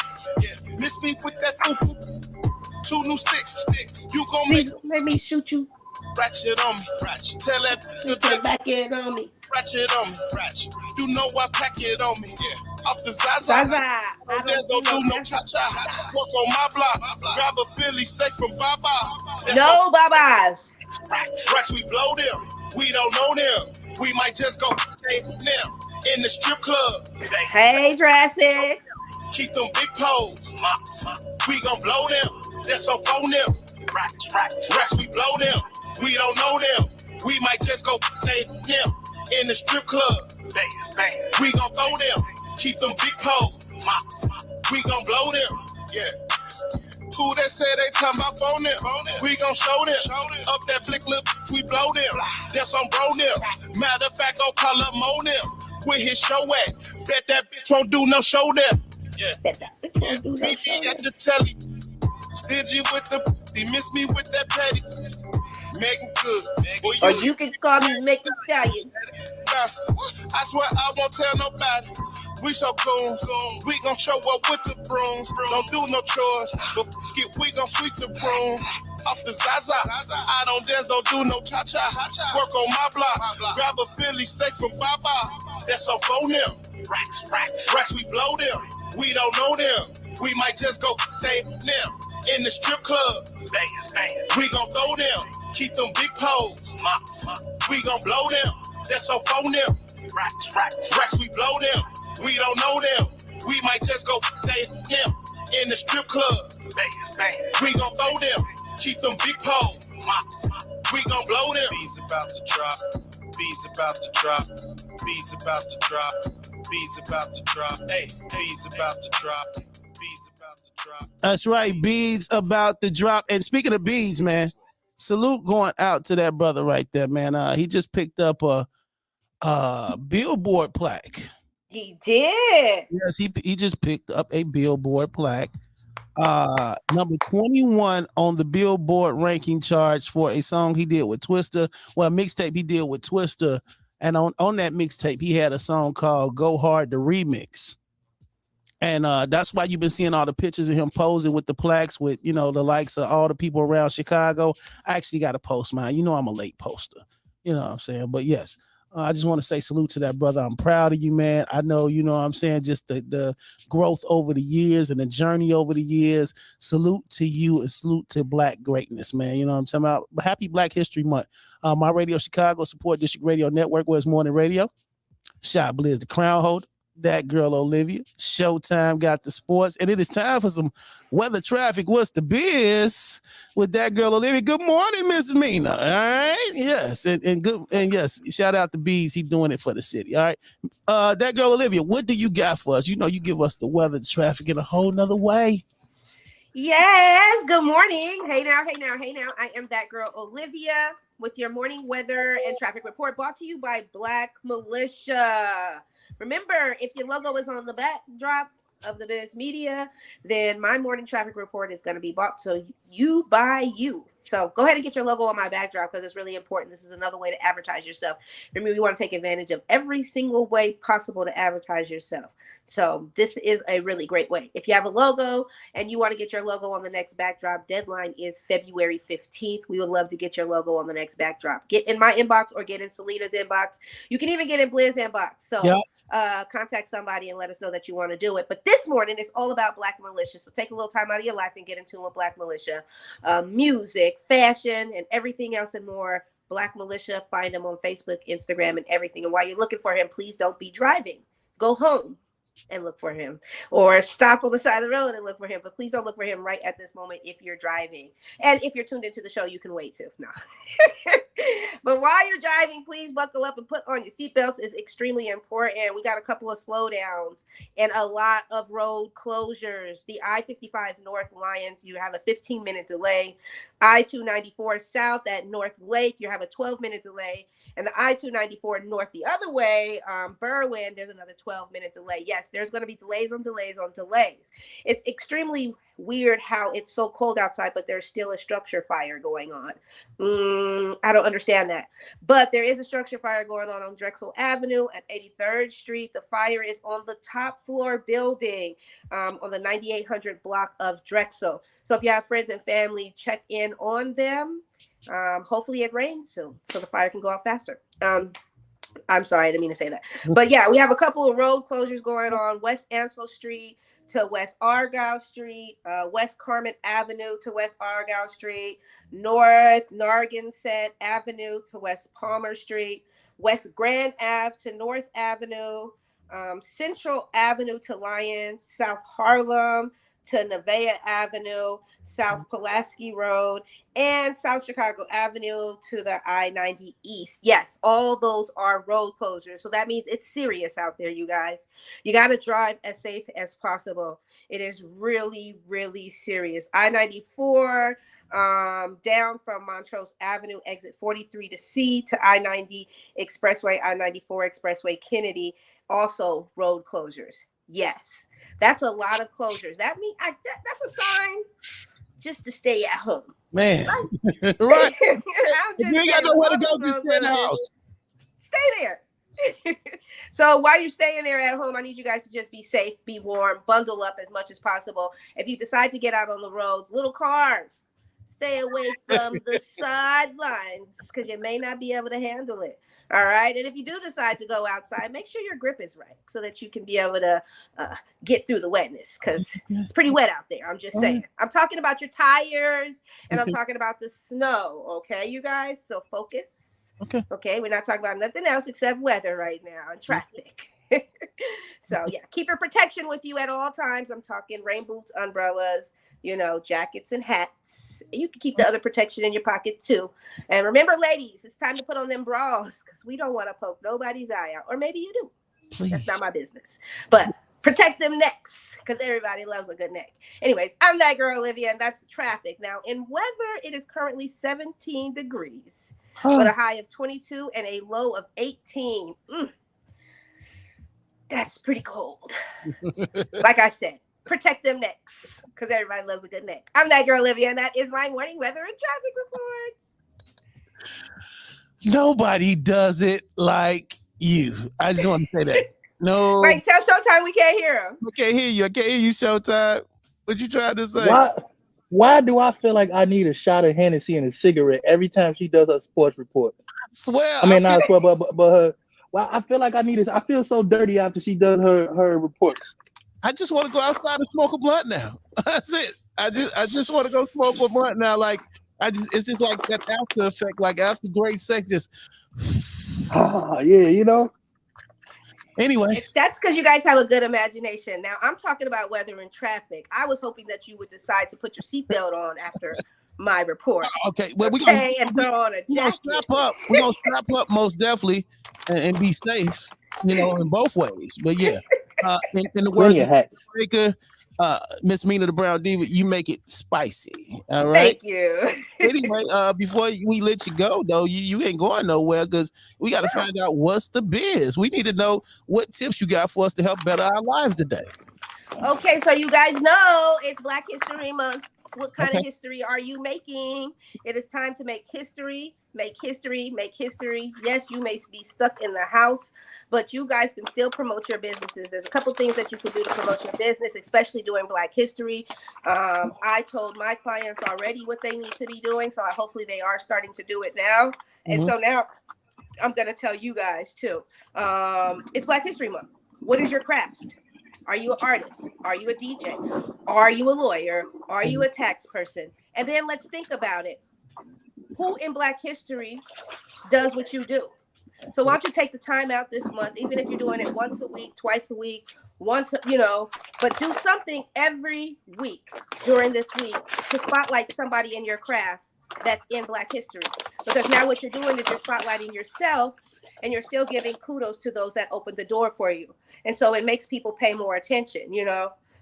Miss me with that foo-foo. 2 new sticks. You gon' make me shoot you. Ratchet on me. Tell that to back it on me. Ratchet on me. You know I pack it on me. Yeah. Off the Zaza. There's no do no cha-cha. Work on my block. Grab a Philly steak from Baba. No Babas. Racks, we blow them. We don't know them. We might just go take them in the strip club. Hey, Drastic. Keep them big poles. We gon' blow them. That's on phone them. Racks, we blow them. We don't know them. We might just go take them in the strip club. We gon' throw them. Keep them big poles. We gon' blow them. Yeah. Who that said they talking about phone them? We gon' show them. Up that blick lip, we blow them. That's on bro them. Matter of fact, go call up Mo them. Where his show at? Bet that bitch won't do no show there. Yeah. Meet me at the telly. Stingy with the, he miss me with that petty. Megan good. Or you can call me Mick the Stallion. I swear I won't tell nobody. We so cool. We gon' show up with the brooms. Don't do no chores. But we gon' sweep the broom. Off the Zaza. I don't dance, don't do no cha-cha. Work on my block. Grab a Philly steak from Baba. That's on phone them. Racks, we blow them. We don't know them. We might just go they them. In the strip club. We gon' throw them. Keep them big poles. We gon' blow them. That's on phone them. Racks, we blow them. We don't know them. We might just go they them. In the strip club. We gon' throw them. Keep them big poles. We gon' blow them. Bees about to drop. Bees about to drop. Bees about to drop. Bees about to drop. Hey, bees about to drop. Bees about to drop. That's right. Bees about to drop. And speaking of bees, man, salute going out to that brother right there, man. He just picked up a billboard plaque. He did. Yes, he just picked up a billboard plaque. Number 21 on the Billboard ranking charge for a song he did with Twista. Well, mixtape he did with Twista. And on that mixtape, he had a song called Go Hard, the remix. And that's why you've been seeing all the pictures of him posing with the plaques with, you know, the likes of all the people around Chicago. I actually got to post mine. You know, I'm a late poster. You know what I'm saying? But yes, I just want to say salute to that brother. I'm proud of you, man. I know, you know what I'm saying, just the growth over the years and the journey over the years. Salute to you and salute to Black greatness, man. You know what I'm talking about? Happy Black History Month. My radio Chicago Support District Radio Network was Morning Radio. Chiblizz, the crown holder. That girl Olivia. Showtime got the sports. And it is time for some weather traffic. What's the biz with that girl Olivia? Good morning, Miss Mina. All right. Yes. And good. And yes, shout out to Bees. He doing it for the city. All right. That girl Olivia, what do you got for us? You know, you give us the weather, the traffic in a whole nother way. Yes. Good morning. Hey now. I am that girl Olivia with your morning weather and traffic report brought to you by Black Militia. Remember, if your logo is on the backdrop of the Biz Media, then my morning traffic report is going to be bought to you by you. So go ahead and get your logo on my backdrop because it's really important. This is another way to advertise yourself. Remember, we want to take advantage of every single way possible to advertise yourself. So this is a really great way. If you have a logo and you want to get your logo on the next backdrop, deadline is February 15th. We would love to get your logo on the next backdrop. Get in my inbox or get in Selena's inbox. You can even get in Blizz inbox. So contact somebody and let us know that you want to do it. But this morning it's all about Black Militia. So take a little time out of your life and get in tune with Black Militia. Music, fashion, and everything else and more. Black Militia, find them on Facebook, Instagram, and everything. And while you're looking for him, please don't be driving. Go home and look for him, or stop on the side of the road and look for him. But please don't look for him right at this moment if you're driving. And if you're tuned into the show, you can wait too. No. But while you're driving, please buckle up and put on your seatbelts. Is extremely important. We got a couple of slowdowns and a lot of road closures. The I-55 North Lyons, you have a 15-minute delay. I-294 South at North Lake, you have a 12-minute delay. And the I-294 North the other way, Berwyn, there's another 12-minute delay. Yes, there's going to be delays on delays on delays. It's extremely weird how it's so cold outside, but there's still a structure fire going on. I don't understand that. But there is a structure fire going on Drexel Avenue at 83rd Street. The fire is on the top floor building on the 9800 block of Drexel. So if you have friends and family, check in on them. Hopefully it rains soon so the fire can go out faster. I'm sorry, I didn't mean to say that. But yeah, we have a couple of road closures going on. West Ansel Street to West Argyle Street, West Carmen Avenue to West Argyle Street, North Narragansett Avenue to West Palmer Street, West Grand Ave to North Avenue, Central Avenue to Lyons, South Harlem to Nevaeh Avenue, South Pulaski Road, and South Chicago Avenue to the I-90 East. Yes, all those are road closures. So that means it's serious out there, you guys. You got to drive as safe as possible. It is really, really serious. I-94 down from Montrose Avenue, exit 43 to C to I-90 Expressway, I-94 Expressway Kennedy, also road closures. Yes. That's a lot of closures. That means that's a sign just to stay at home. Man, right. If you ain't got nowhere to go, just stay in the house. Stay there. So while you're staying there at home, I need you guys to just be safe, be warm, bundle up as much as possible. If you decide to get out on the roads, little cars, stay away from the sidelines because you may not be able to handle it. All right. And if you do decide to go outside, make sure your grip is right so that you can be able to get through the wetness because it's pretty wet out there. I'm just saying. I'm talking about your tires and I'm talking about the snow. Okay, you guys? So focus. Okay. We're not talking about nothing else except weather right now and traffic. So, yeah, keep your protection with you at all times. I'm talking rain boots, umbrellas, jackets and hats. You can keep the other protection in your pocket too. And remember, ladies, it's time to put on them bras because we don't want to poke nobody's eye out. Or maybe you do. Please. That's not my business. But protect them necks because everybody loves a good neck. Anyways, I'm that girl, Olivia, and that's the traffic. Now, in weather, it is currently 17 degrees with a high of 22 and a low of 18. That's pretty cold. Like I said, protect them necks because everybody loves a good neck. I'm that girl, Olivia, and that is my morning weather and traffic reports. Nobody does it like you. I just want to say that. No. Right, tell Showtime we can't hear him. I can't hear you, Showtime. What you trying to say? Why do I feel like I need a shot of Hennessy and a cigarette every time she does her sports report? I swear. Not swear, but her. Well, I feel like I need it. I feel so dirty after she does her reports. I just want to go outside and smoke a blunt now. That's it. I just want to go smoke a blunt now. Like it's just like that after effect, like after great sex, just yeah. Anyway, that's because you guys have a good imagination. Now I'm talking about weather and traffic. I was hoping that you would decide to put your seatbelt on after my report. Okay, well we're gonna throw on a jacket. Strap up. We're gonna strap up most definitely and be safe, in both ways. But yeah. In the words of Breaker, Miss Mina the Brown Diva, you make it spicy. All right. Thank you. Anyway, before we let you go, though, you ain't going nowhere because we got to find out what's the biz. We need to know what tips you got for us to help better our lives today. Okay, so you guys know it's Black History Month. What kind of history are you making? It is time to make history, make history, make history. Yes, you may be stuck in the house, but you guys can still promote your businesses. There's a couple things that you can do to promote your business, especially during Black History. I told my clients already what they need to be doing, so hopefully they are starting to do it now. And so now I'm going to tell you guys too. It's Black History Month. What is your craft? Are you an artist? Are you a DJ? Are you a lawyer? Are you a tax person? And then let's think about it. Who in Black history does what you do? So why don't you take the time out this month, even if you're doing it once a week, twice a week, but do something every week during this week to spotlight somebody in your craft that's in Black history. Because now what you're doing is you're spotlighting yourself and you're still giving kudos to those that opened the door for you. And so it makes people pay more attention,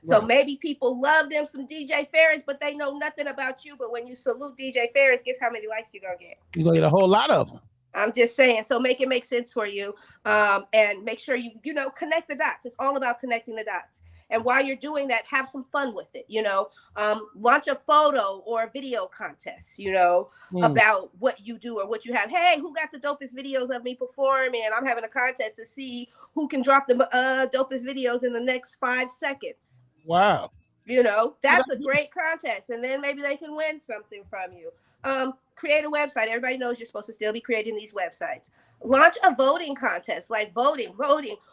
So maybe people love them some DJ Ferris, but they know nothing about you. But when you salute DJ Ferris, guess how many likes you're going to get? You're going to get a whole lot of them. I'm just saying. So make it make sense for you. And make sure you connect the dots. It's all about connecting the dots. And while you're doing that, have some fun with it, launch a photo or a video contest, about what you do or what you have. Hey, who got the dopest videos of me performing? I'm having a contest to see who can drop the dopest videos in the next 5 seconds. Wow. That's a great contest. And then maybe they can win something from you. Create a website. Everybody knows you're supposed to still be creating these websites. Launch a voting contest, like voting.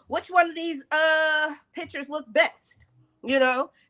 Which one of these pictures look best?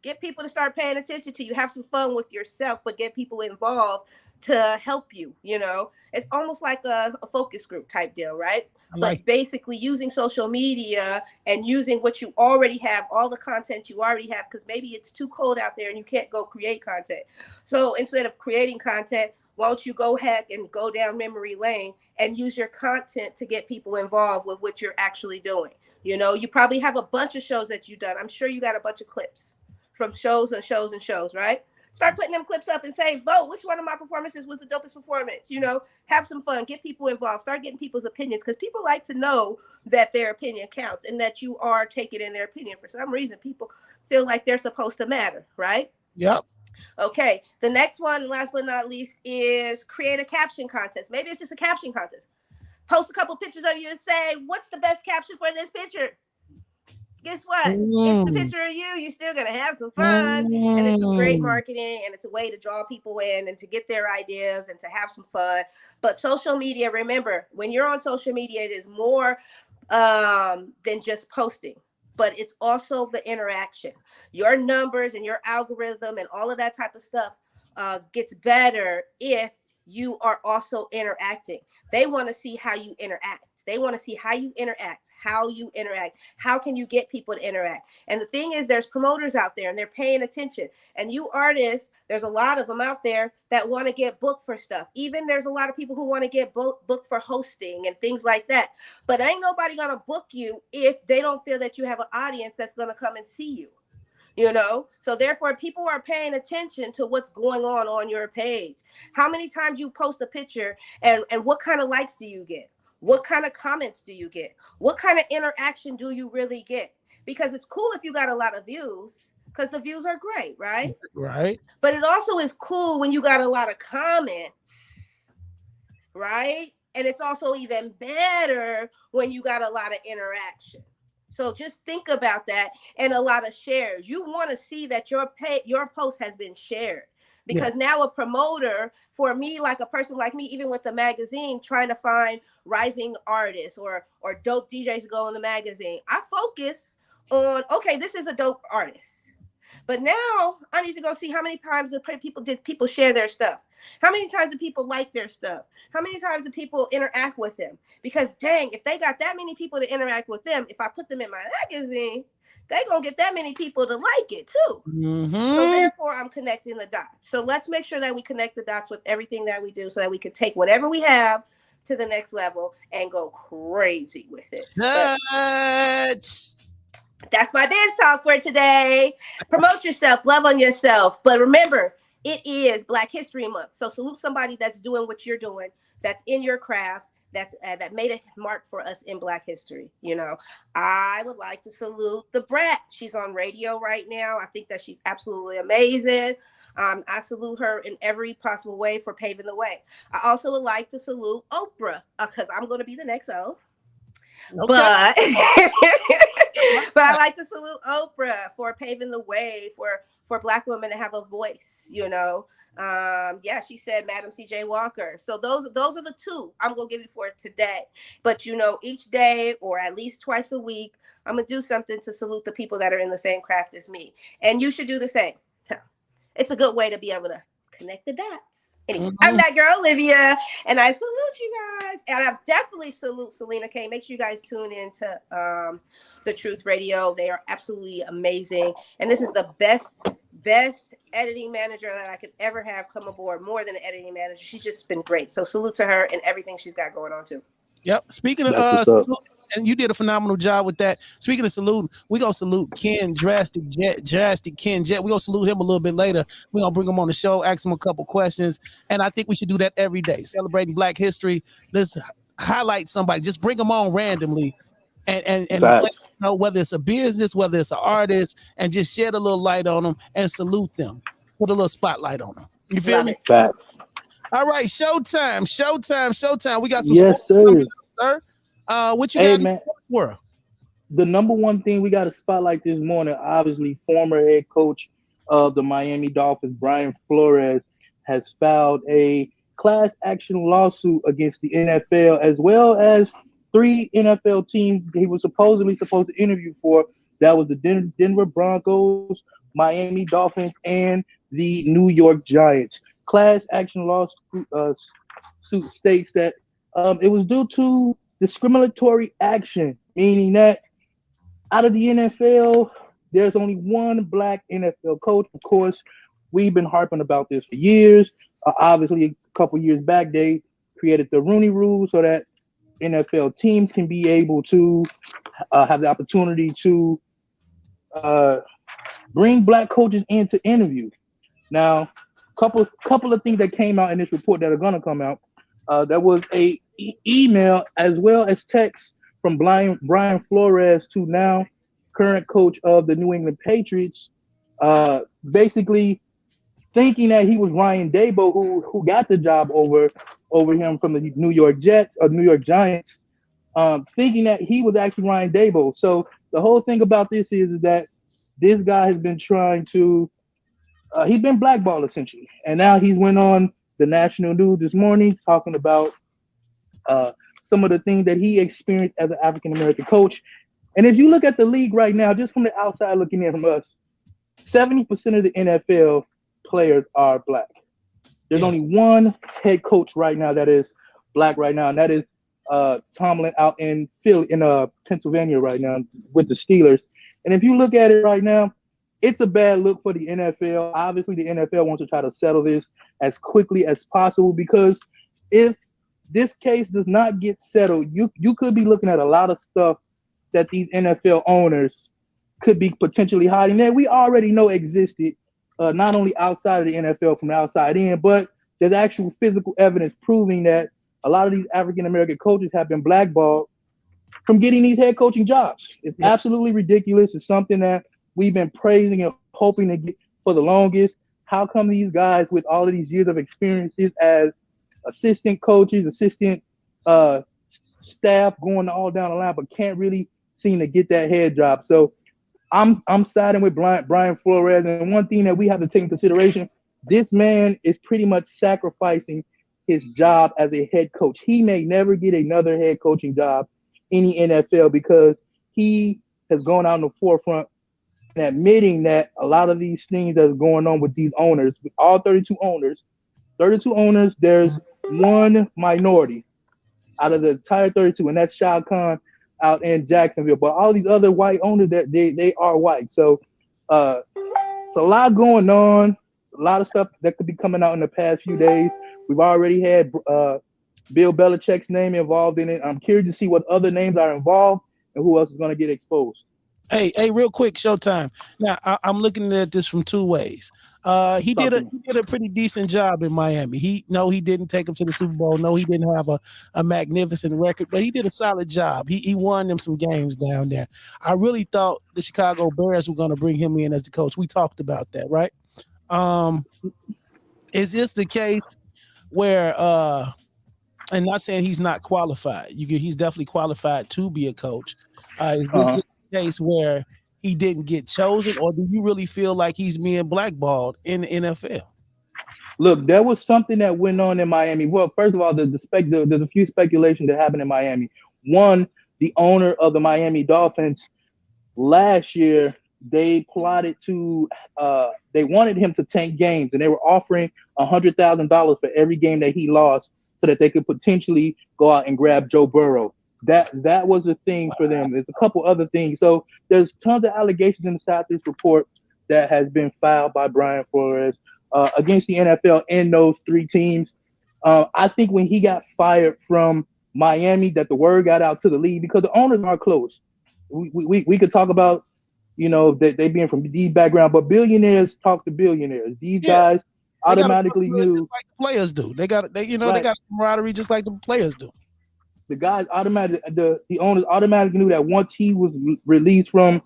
Get people to start paying attention to you. Have some fun with yourself, but get people involved to help you. It's almost like a focus group type deal, right? But basically using social media and using what you already have, all the content you already have, because maybe it's too cold out there and you can't go create content. So instead of creating content, why don't you go ahead and go down memory lane and use your content to get people involved with what you're actually doing? You probably have a bunch of shows that you've done. I'm sure you got a bunch of clips from shows and shows and shows, right? Start putting them clips up and say, vote, which one of my performances was the dopest performance? Have some fun, get people involved, start getting people's opinions, because people like to know that their opinion counts and that you are taking in their opinion. For some reason, people feel like they're supposed to matter, right? Yep. Okay, the next one, last but not least, is create a caption contest. Maybe it's just a caption contest. Post a couple pictures of you and say, what's the best caption for this picture? Guess what? It's the picture of you. You're still going to have some fun. And it's some great marketing. And it's a way to draw people in and to get their ideas and to have some fun. But social media, remember, when you're on social media, it is more than just posting. But it's also the interaction. Your numbers and your algorithm and all of that type of stuff gets better if you are also interacting. They want to see how you interact. They want to see how you interact. How can you get people to interact? And the thing is, there's promoters out there and they're paying attention. And you artists, there's a lot of them out there that want to get booked for stuff. Even there's a lot of people who want to get booked for hosting and things like that. But ain't nobody going to book you if they don't feel that you have an audience that's going to come and see you. You know, so therefore people are paying attention to what's going on your page. How many times you post a picture and what kind of likes do you get? What kind of comments do you get? What kind of interaction do you really get? Because it's cool if you got a lot of views, because the views are great, right? Right. But it also is cool when you got a lot of comments, right? And it's also even better when you got a lot of interaction. So just think about that, and a lot of shares. You want to see that your post has been shared. Because now a promoter, for me, like a person like me, even with the magazine, trying to find rising artists or dope DJs to go in the magazine, I focus on, okay, this is a dope artist. But now I need to go see how many times did people share their stuff? How many times do people like their stuff? How many times do people interact with them? Because dang, if they got that many people to interact with them, if I put them in my magazine, they gonna get that many people to like it too. So therefore, I'm connecting the dots. So let's make sure that we connect the dots with everything that we do, so that we can take whatever we have to the next level and go crazy with it. That's my biz talk for today. Promote yourself, love on yourself. But remember, it is Black History Month. So salute somebody that's doing what you're doing, that's in your craft, that made a mark for us in Black history. You know, I would like to salute the Brat. She's on radio right now. I think that she's absolutely amazing. I salute her in every possible way for paving the way. I also would like to salute Oprah, because I'm going to be the next O. Okay. But I like to salute Oprah for paving the way for Black women to have a voice, you know. She said Madam C.J. Walker. So those are the two I'm gonna give you for today. But you know, each day or at least twice a week, I'm gonna do something to salute the people that are in the same craft as me. And you should do the same. It's a good way to be able to connect the dots. Anyway, I'm that girl Olivia, and I salute you guys. And I definitely salute Selena K. Make sure you guys tune in to The Truth Radio. They are absolutely amazing. And this is the best editing manager that I could ever have come aboard. More than an editing manager, she's just been great. So salute to her and everything she's got going on too. Yep. Speaking of salute, and you did a phenomenal job with that. Speaking of salute, we gonna salute Ken Drastic Ken Jet. We gonna salute him a little bit later. We gonna bring him on the show, ask him a couple questions, and I think we should do that every day, celebrating Black history. Let's highlight somebody. Just bring them on randomly, and let you know whether it's a business, whether it's an artist, and just shed a little light on them and salute them. Put a little spotlight on them. You feel me? Facts. All right, showtime. We got some sir. What you got in the world? The number one thing we got to spotlight this morning, obviously, former head coach of the Miami Dolphins, Brian Flores, has filed a class action lawsuit against the NFL, as well as 3 NFL teams he was supposed to interview for. That was the Denver Broncos, Miami Dolphins, and the New York Giants. Class action lawsuit states that it was due to discriminatory action, meaning that out of the NFL, there's only one Black NFL coach. Of course, we've been harping about this for years. Obviously, a couple years back, they created the Rooney Rule so that NFL teams can be able to have the opportunity to bring Black coaches in to interview. Now, couple of things that came out in this report that are going to come out. There was a email as well as text from Brian Flores to now current coach of the New England Patriots, basically thinking that he was Ryan Daboll, who got the job over him from the New York Jets or New York Giants, thinking that he was actually Ryan Daboll. So the whole thing about this is that this guy has been trying to, he's been blackballed essentially, and now he's went on the national news this morning talking about some of the things that he experienced as an African American coach. And if you look at the league right now, just from the outside looking in from us, 70% of the NFL players are black. There's only one head coach right now that is black right now, and that is Tomlin out in Pennsylvania right now with the Steelers. And if you look at it right now, it's a bad look for the NFL. Obviously, the NFL wants to try to settle this as quickly as possible, because if this case does not get settled, you could be looking at a lot of stuff that these NFL owners could be potentially hiding that we already know existed, not only outside of the NFL from the outside in, but there's actual physical evidence proving that a lot of these African-American coaches have been blackballed from getting these head coaching jobs. It's absolutely ridiculous. It's something that we've been praising and hoping to get for the longest. How come these guys with all of these years of experiences as assistant coaches, assistant staff going all down the line, but can't really seem to get that head job? So I'm siding with Brian Flores. And one thing that we have to take into consideration, this man is pretty much sacrificing his job as a head coach. He may never get another head coaching job in the NFL because he has gone out in the forefront and admitting that a lot of these things that are going on with these owners, with all 32 owners, there's one minority out of the entire 32, and that's Shah Khan out in Jacksonville. But all these other white owners, that they are white. So it's a lot going on, a lot of stuff that could be coming out in the past few days. We've already had Bill Belichick's name involved in it. I'm curious to see what other names are involved and who else is going to get exposed. Hey, real quick, Showtime. Now, I'm looking at this from two ways. He did a pretty decent job in Miami. He didn't take him to the Super Bowl. No, he didn't have a magnificent record, but he did a solid job. He won them some games down there. I really thought the Chicago Bears were going to bring him in as the coach. We talked about that, right? Is this the case where and not saying he's not qualified. He's definitely qualified to be a coach. Is this just a case where he didn't get chosen, or do you really feel like he's being blackballed in the NFL? Look, there was something that went on in Miami. Well, first of all, there's a few speculation that happened in Miami. One, the owner of the Miami Dolphins last year, they plotted to they wanted him to tank games, and they were offering $100,000 for every game that he lost so that they could potentially go out and grab Joe Burrow. That was a thing for them. There's a couple other things. So there's tons of allegations inside this report that has been filed by Brian Flores against the NFL and those three teams. I think when he got fired from Miami, that the word got out to the league because the owners are close. We could talk about, they being from these background, but billionaires talk to billionaires. These guys automatically knew, just like the players do. They got camaraderie just like the players do. The guys the owners automatically knew that once he was released from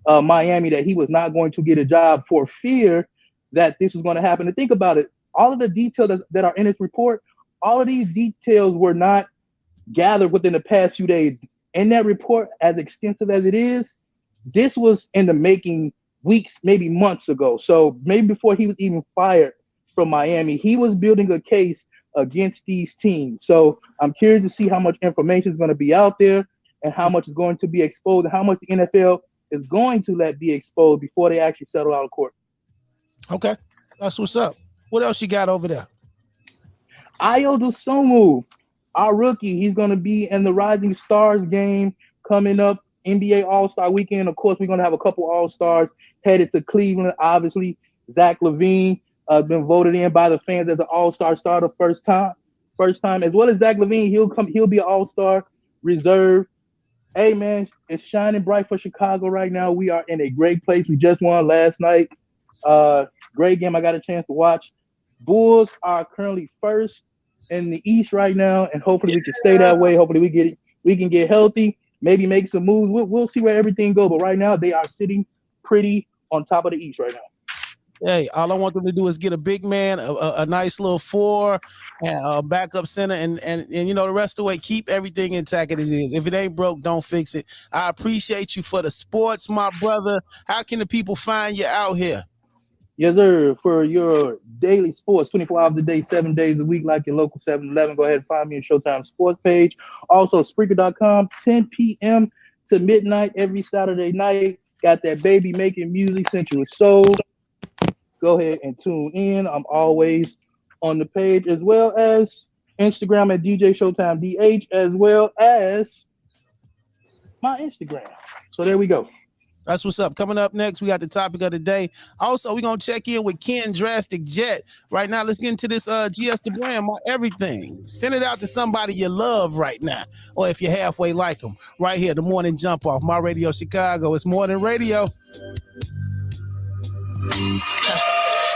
Miami, that he was not going to get a job for fear that this was going to happen. And think about it. All of the details that are in this report, all of these details were not gathered within the past few days. In that report, as extensive as it is, this was in the making weeks, maybe months ago. So maybe before he was even fired from Miami, he was building a case against these teams. So I'm curious to see how much information is going to be out there and how much is going to be exposed and how much the NFL is going to let be exposed before they actually settle out of court. Okay, that's what's up. What else you got over there? Ayo Dosunmu, our rookie, he's going to be in the Rising Stars game coming up, NBA All-Star Weekend. Of course, we're going to have a couple All-Stars headed to Cleveland. Obviously, Zach LaVine been voted in by the fans as an All-Star starter first time, as well as Zach LaVine. He'll be an All-Star reserve. Hey man, it's shining bright for Chicago right now. We are in a great place. We just won last night. Great game I got a chance to watch. Bulls are currently first in the East right now, and hopefully we can stay that way. Hopefully we can get healthy, maybe make some moves. We'll see where everything goes. But right now they are sitting pretty on top of the East right now. Hey, all I want them to do is get a big man, a nice little 4, and a backup center, and you know the rest of the way, keep everything intact as it is. If it ain't broke, don't fix it. I appreciate you for the sports, my brother. How can the people find you out here? Yes, sir. For your daily sports, 24 hours a day, 7 days a week, like your local 7-Eleven, go ahead and find me on Showtime Sports page. Also, Spreaker.com, 10 p.m. to midnight every Saturday night. Got that baby making music, Sensual Soul. Go ahead and tune in. I'm always on the page, as well as Instagram at DJ Showtime DH, as well as my Instagram. So there we go. That's what's up. Coming up next, we got the topic of the day. Also, we're going to check in with Ken Drastic Jet. Right now, let's get into this GS the brand, my everything. Send it out to somebody you love right now, or if you're halfway like them. Right here, the morning jump off, My Radio Chicago. It's Morning Radio.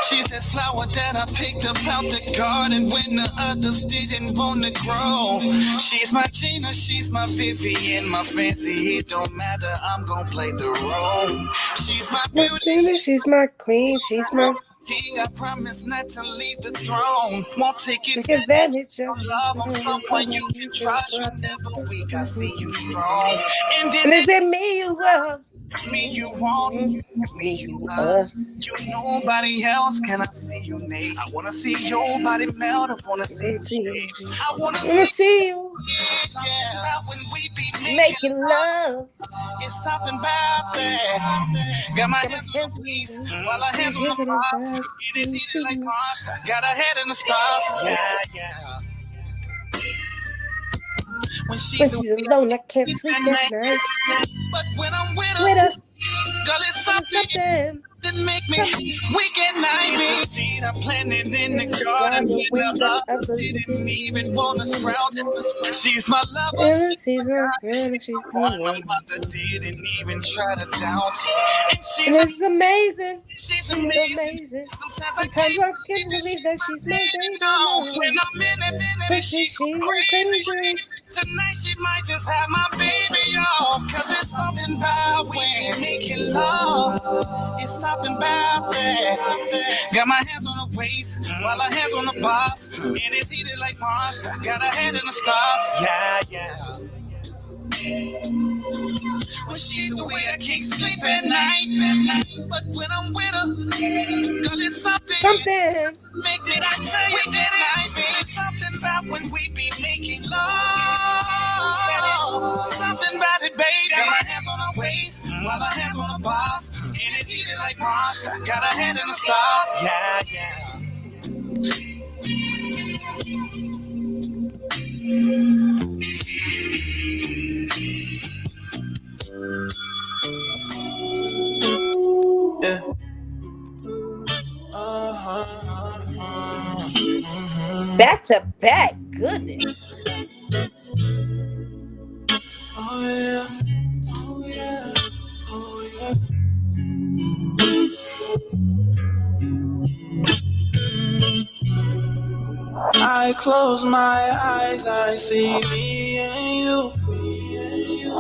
She's that flower that I picked up out the garden when the others didn't want to grow. She's my Gina, she's my Vivian, my fancy. It don't matter, I'm gonna play the role. She's my beauty, she's my queen, she's my king. I promise not to leave the throne. Won't take advantage of love. I'm someone you can trust. You're never weak, I see you strong. And is it me you love? Me you want, me you us. You nobody else. Can I see you naked? I wanna see your body melt. I wanna see you. I wanna see you. Yeah, when we be making love. It's something about that. Got my hands on the piece, while our hands on the box. It is heated like Mars. Got our head in the stars. Yeah. When she's alone, I can't sleep at night. But when I'm with her, girl, it's something that make me weak at night. The seed I planted in the garden when the others didn't even want to sprout. She's my lover, she's my girl, she's my mother didn't even try to doubt. And she's amazing. She's amazing. Sometimes I can't believe that she's my baby. When I'm in it, she's crazy. Tonight she might just have my baby on. Cause it's something about when making love. It's something about that. Got my hands on the waist, while her hands on the box. And it's heated like Mars. Got her head in the stars. Yeah. When she's away, I can't sleep at night. But when I'm with her, girl, it's something. Make it, I tell you that it's something about when we be making love. Something about it, baby. Got my hands on her waist, while her hands on the box. And it's heated like Mars. Got her head in the stars. Yeah. Back to back, goodness. Oh yeah. I close my eyes, I see me and you.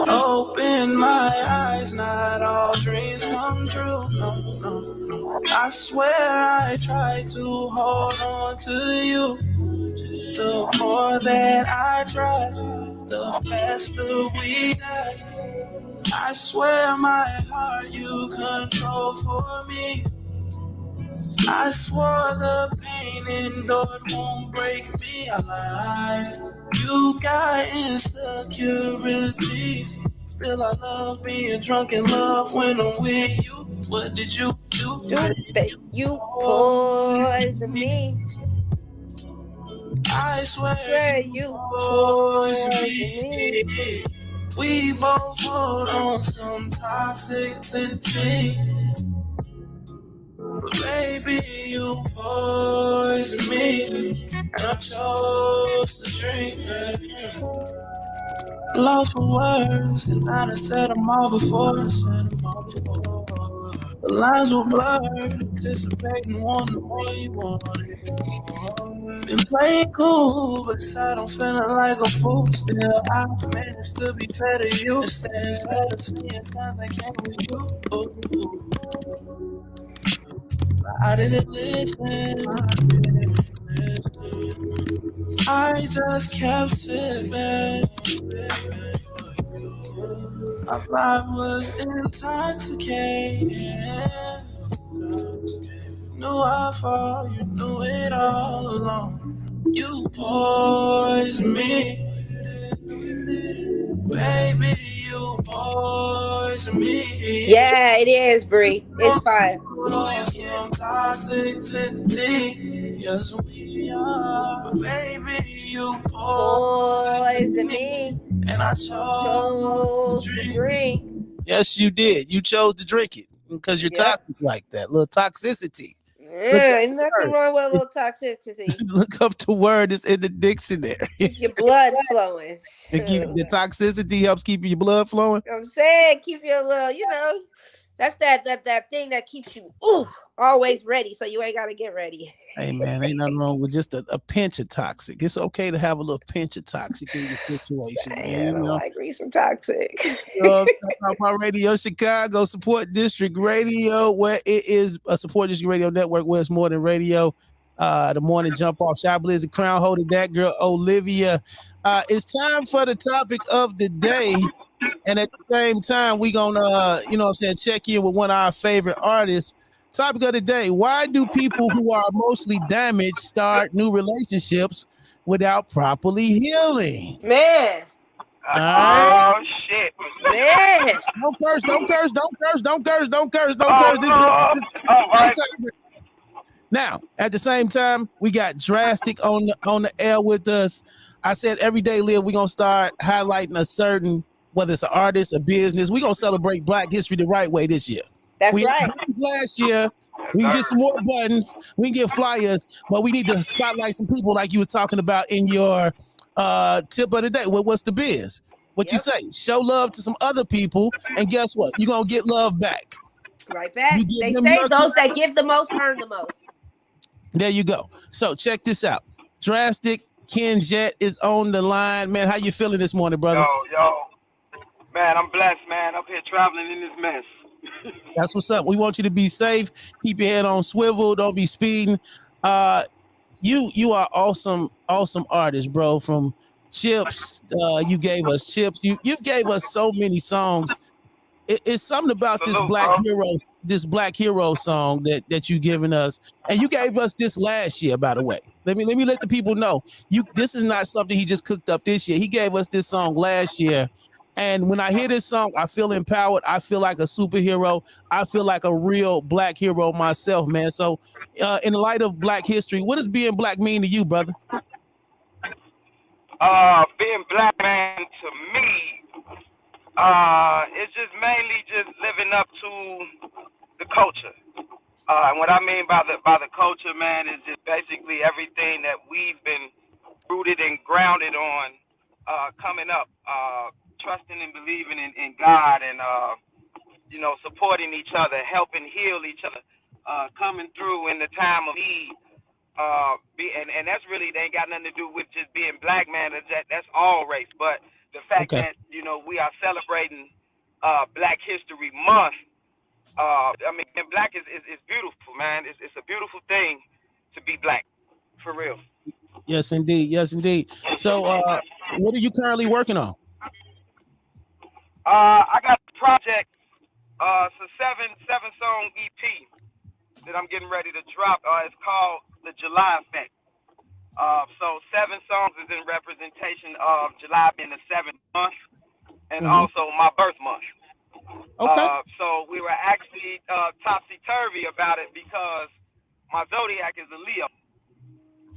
Open my eyes, not all dreams come true. No. I swear I try to hold on to you. The more that I try, the faster we die. I swear my heart you control for me. I swore the pain endured won't break me alive. You got insecurities. Still I love being drunk in love when I'm with you. What did you do? You poison me. I swear you poison me. We both hold on some toxicity. But baby, you poison me. And I chose to drink, baby. Lost for words, cause I done said them all before. The lines were blurred, anticipating wanting more you wanted. Been playing cool, but inside I'm feeling like a fool. Still, I managed to be fair to you. Instead of seeing signs that can't be you. I didn't listen. I just kept sipping. My vibe was intoxicating. Knew I fall, you knew it all along. You poison me. Baby, you poison me. Yeah, it is, Bree. It's fire. Toxicity. Yes, we are. Baby, you Poison me. And I Chose to drink. Yes, you did. You chose to drink it because you're toxic like that. Little toxicity. Ain't nothing wrong with a little toxicity. Look up the word. It's in the dictionary. Keep your blood flowing. The toxicity helps keep your blood flowing. I'm saying keep your little, you know, that's that thing that keeps you always ready, so you ain't gotta get ready. Hey man, ain't nothing wrong with just a pinch of toxic. It's okay to have a little pinch of toxic in your situation, man. I like me some toxic. My radio, Chicago Support District Radio, where it is a Support District Radio network where it's more than radio. The morning Jumpoff, Chiblizz, the crown holder, that girl Olivia. It's time for the topic of the day. And at the same time, we gonna, check in with one of our favorite artists. Topic of the day: why do people who are emotionally damaged start new relationships without properly healing? Man. All right. Oh shit. Man. Don't curse. Now, at the same time, we got Drastic on the air with us. I said every day, Liv, we're gonna start highlighting a certain, whether it's an artist, a business. We're gonna celebrate Black History the right way this year. That's right. Last year, we can get some more buttons, we can get flyers, but we need to spotlight some people like you were talking about in your tip of the day. What's the biz? What you say? Show love to some other people, and guess what? You're gonna get love back. Right back. They say those that give the most earn the most. There you go. So check this out. Drastic Ken Jet is on the line. Man, how you feeling this morning, brother? Yo. Man, I'm blessed, man. Up here traveling in this mess. That's what's up. We want you to be safe. Keep your head on swivel. Don't be speeding. You are awesome artist, bro. From Chips, you gave us Chips. You gave us so many songs. It's something about this Black Hero song that you given us, and you gave us this last year, by the way. Let me let the people know. This is not something he just cooked up this year. He gave us this song last year. And when I hear this song, I feel empowered. I feel like a superhero. I feel like a real Black hero myself, man. So in the light of Black history, what does being Black mean to you, brother? Being Black, man, to me, it's just mainly just living up to the culture. And what I mean by the culture, man, is just basically everything that we've been rooted and grounded on coming up. Trusting and believing in God and, supporting each other, helping heal each other, coming through in the time of need. And that's really, they ain't got nothing to do with just being Black, man. That's all race. But the fact that, we are celebrating Black History Month, and Black is beautiful, man. It's a beautiful thing to be Black, for real. Yes, indeed. So what are you currently working on? I got a project, it's a seven song EP that I'm getting ready to drop. It's called The July Effect. So 7 songs is in representation of July being the 7th month and also my birth month. Okay. So we were actually topsy-turvy about it because my zodiac is a Leo.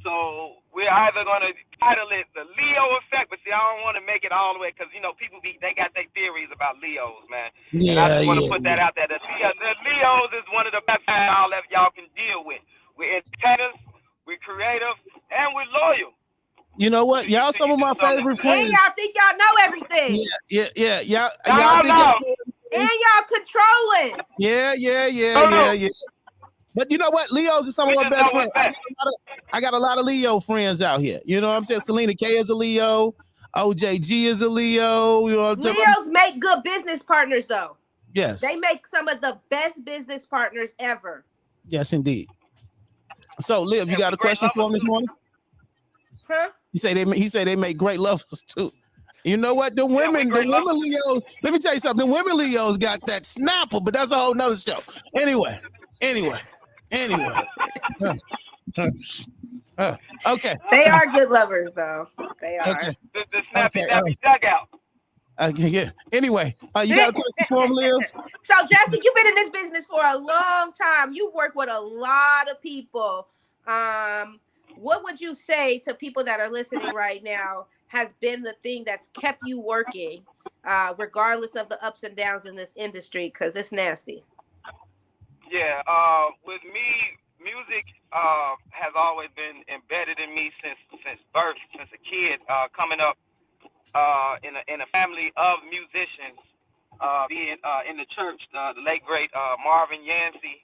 So we're either going to title it the Leo effect, but see, I don't want to make it all the way because, people they got their theories about Leos, man. And I just want to put that out there. The Leos is one of the best y'all can deal with. We're entertainers, we're creative, and we're loyal. You know what? Y'all some of my favorite friends. And y'all think y'all know everything. Yeah. Y'all think know. And y'all control it. Yeah. But you know what? Leos is some of my best friends. I got a lot of Leo friends out here. You know what I'm saying? Selena K is a Leo. OJG is a Leo. You know what I'm saying? Leos make good business partners, though. Yes. They make some of the best business partners ever. Yes, indeed. So, Liv, you got a question for him this morning? Huh? He said they make great lovers too. You know what? The women Leos. Let me tell you something. The women Leos got that snapper, but that's a whole nother show. Anyway. Okay. They are good lovers, though. They are. Okay. The snappy dugout. Yeah. Anyway, you got a question for him, Liv? So, Jesse, you've been in this business for a long time. You work with a lot of people. What would you say to people that are listening right now has been the thing that's kept you working, regardless of the ups and downs in this industry? Because it's nasty. Yeah. With me, music has always been embedded in me since birth, since a kid. Coming up in a family of musicians, being in the church, the late great Marvin Yancey,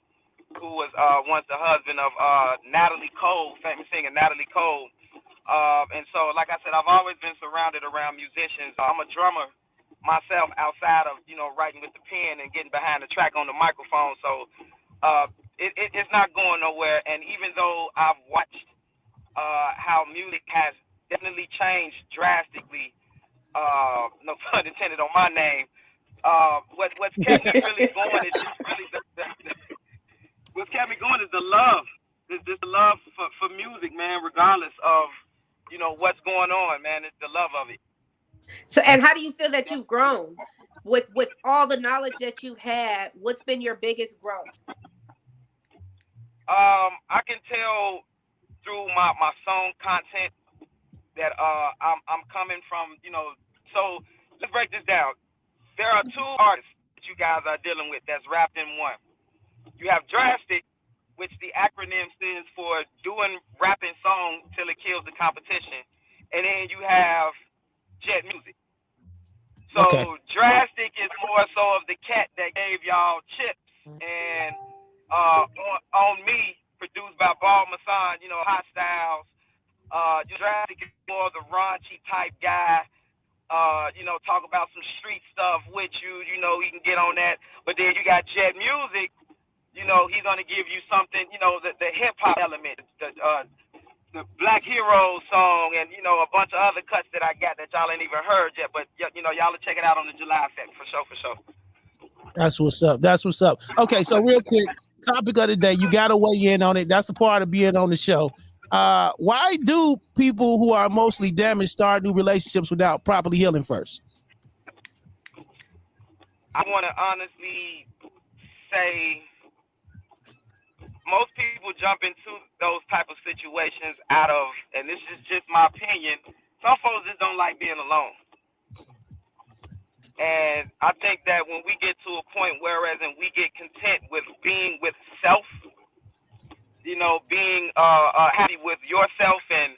who was once the husband of Natalie Cole, famous singer Natalie Cole. And so, like I said, I've always been surrounded around musicians. I'm a drummer myself outside of, writing with the pen and getting behind the track on the microphone. So it's not going nowhere. And even though I've watched how music has definitely changed drastically, no pun intended on my name, what's kept me really going is just really what's kept me going is the love. It's just the love for music, man, regardless of, what's going on, man. It's the love of it. So, and how do you feel that you've grown with all the knowledge that you've had? What's been your biggest growth? I can tell through my song content that I'm coming from, so let's break this down. There are two artists that you guys are dealing with that's wrapped in one. You have Drastic, which the acronym stands for doing rapping song till it kills the competition. And then you have Jet Music. So okay. Drastic is more so of the cat that gave y'all chips. And on Me, produced by Ball Masson, Hot Styles. Drastic is more of the raunchy type guy. Talk about some street stuff with you, he can get on that. But then you got Jet Music, he's going to give you something, the hip-hop element, the Black Hero song, and, a bunch of other cuts that I got that y'all ain't even heard yet. But, y'all will check it out on the July effect, for sure. That's what's up. Okay, so real quick, topic of the day, you got to weigh in on it. That's a part of being on the show. Why do people who are emotionally damaged start new relationships without properly healing first? I want to honestly say most people jump into those type of situations out of, and this is just my opinion, some folks just don't like being alone. And I think that when we get to a point whereas and we get content with being with self, being happy with yourself and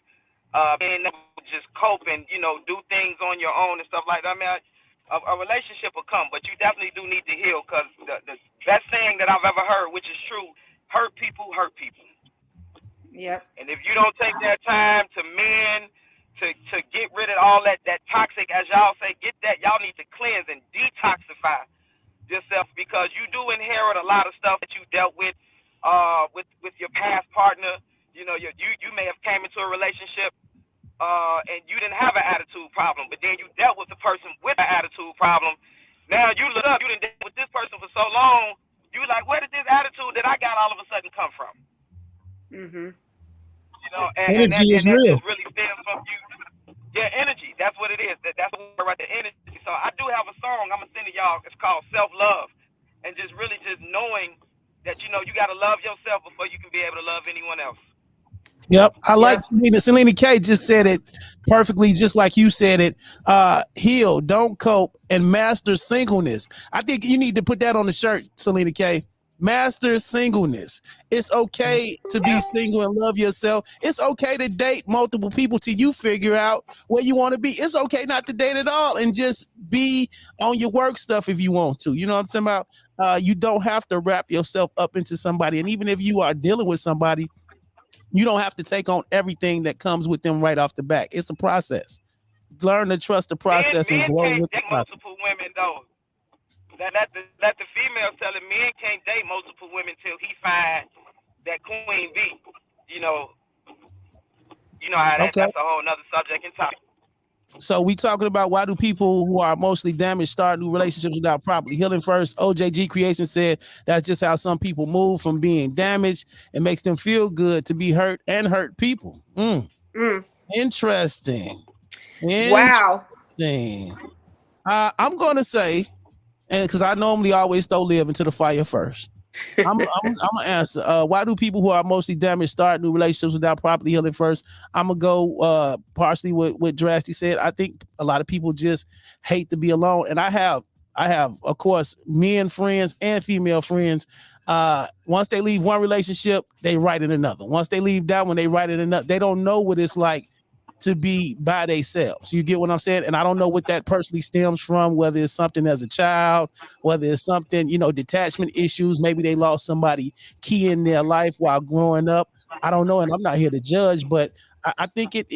being able to just cope and, do things on your own and stuff like that. I mean, a relationship will come, but you definitely do need to heal because the best saying that I've ever heard, which is true, hurt people. Yep. And if you don't take that time to mend, to get rid of all that toxic, as y'all say, y'all need to cleanse and detoxify yourself because you do inherit a lot of stuff that you dealt with your past partner. You may have came into a relationship and you didn't have an attitude problem, but then you dealt with the person with an attitude problem. Now you look up, you didn't deal with this person for so long, you like, where did this attitude that I got all of a sudden come from? Mm-hmm. Energy is that real. just really stems from you. Yeah, energy. That's what it is. That's the word right there, energy. So I do have a song I'm going to send to y'all. It's called Self-Love. And just really just knowing that, you got to love yourself before you can be able to love anyone else. Yep. I like Selena K just said it perfectly, just like you said it. Heal, don't cope, and master singleness. I think you need to put that on the shirt, Selena K. Master singleness. It's okay to be single and love yourself. It's okay to date multiple people till you figure out where you want to be. It's okay not to date at all and just be on your work stuff if you want to. You know what I'm talking about? You don't have to wrap yourself up into somebody. And even if you are dealing with somebody, you don't have to take on everything that comes with them right off the back. It's a process. Learn to trust the process and grow with the process. Multiple women though. Let the female tell him men can't date multiple women till he find queen bee. You know how Okay. that's a whole nother subject and topic. So we talking about why do people who are emotionally damaged start new relationships without properly healing first. OJG Creation said that's just how some people move from being damaged. It makes them feel good to be hurt and hurt people. Interesting. Wow. I'm going to say, and because I normally always throw Liv into the fire first. I'm gonna answer. Why do people who are mostly damaged start new relationships without properly healing first? I'm gonna go partially with what Drastic said. I think a lot of people just hate to be alone, and I have, of course, men friends and female friends. Once they leave one relationship, they right in another. Once they leave that one, they right in another. They don't know what it's like to be by themselves. You get what I'm saying? And I don't know what that personally stems from, whether it's something as a child, whether it's something, detachment issues. Maybe they lost somebody key in their life while growing up. I don't know. And I'm not here to judge, but I think it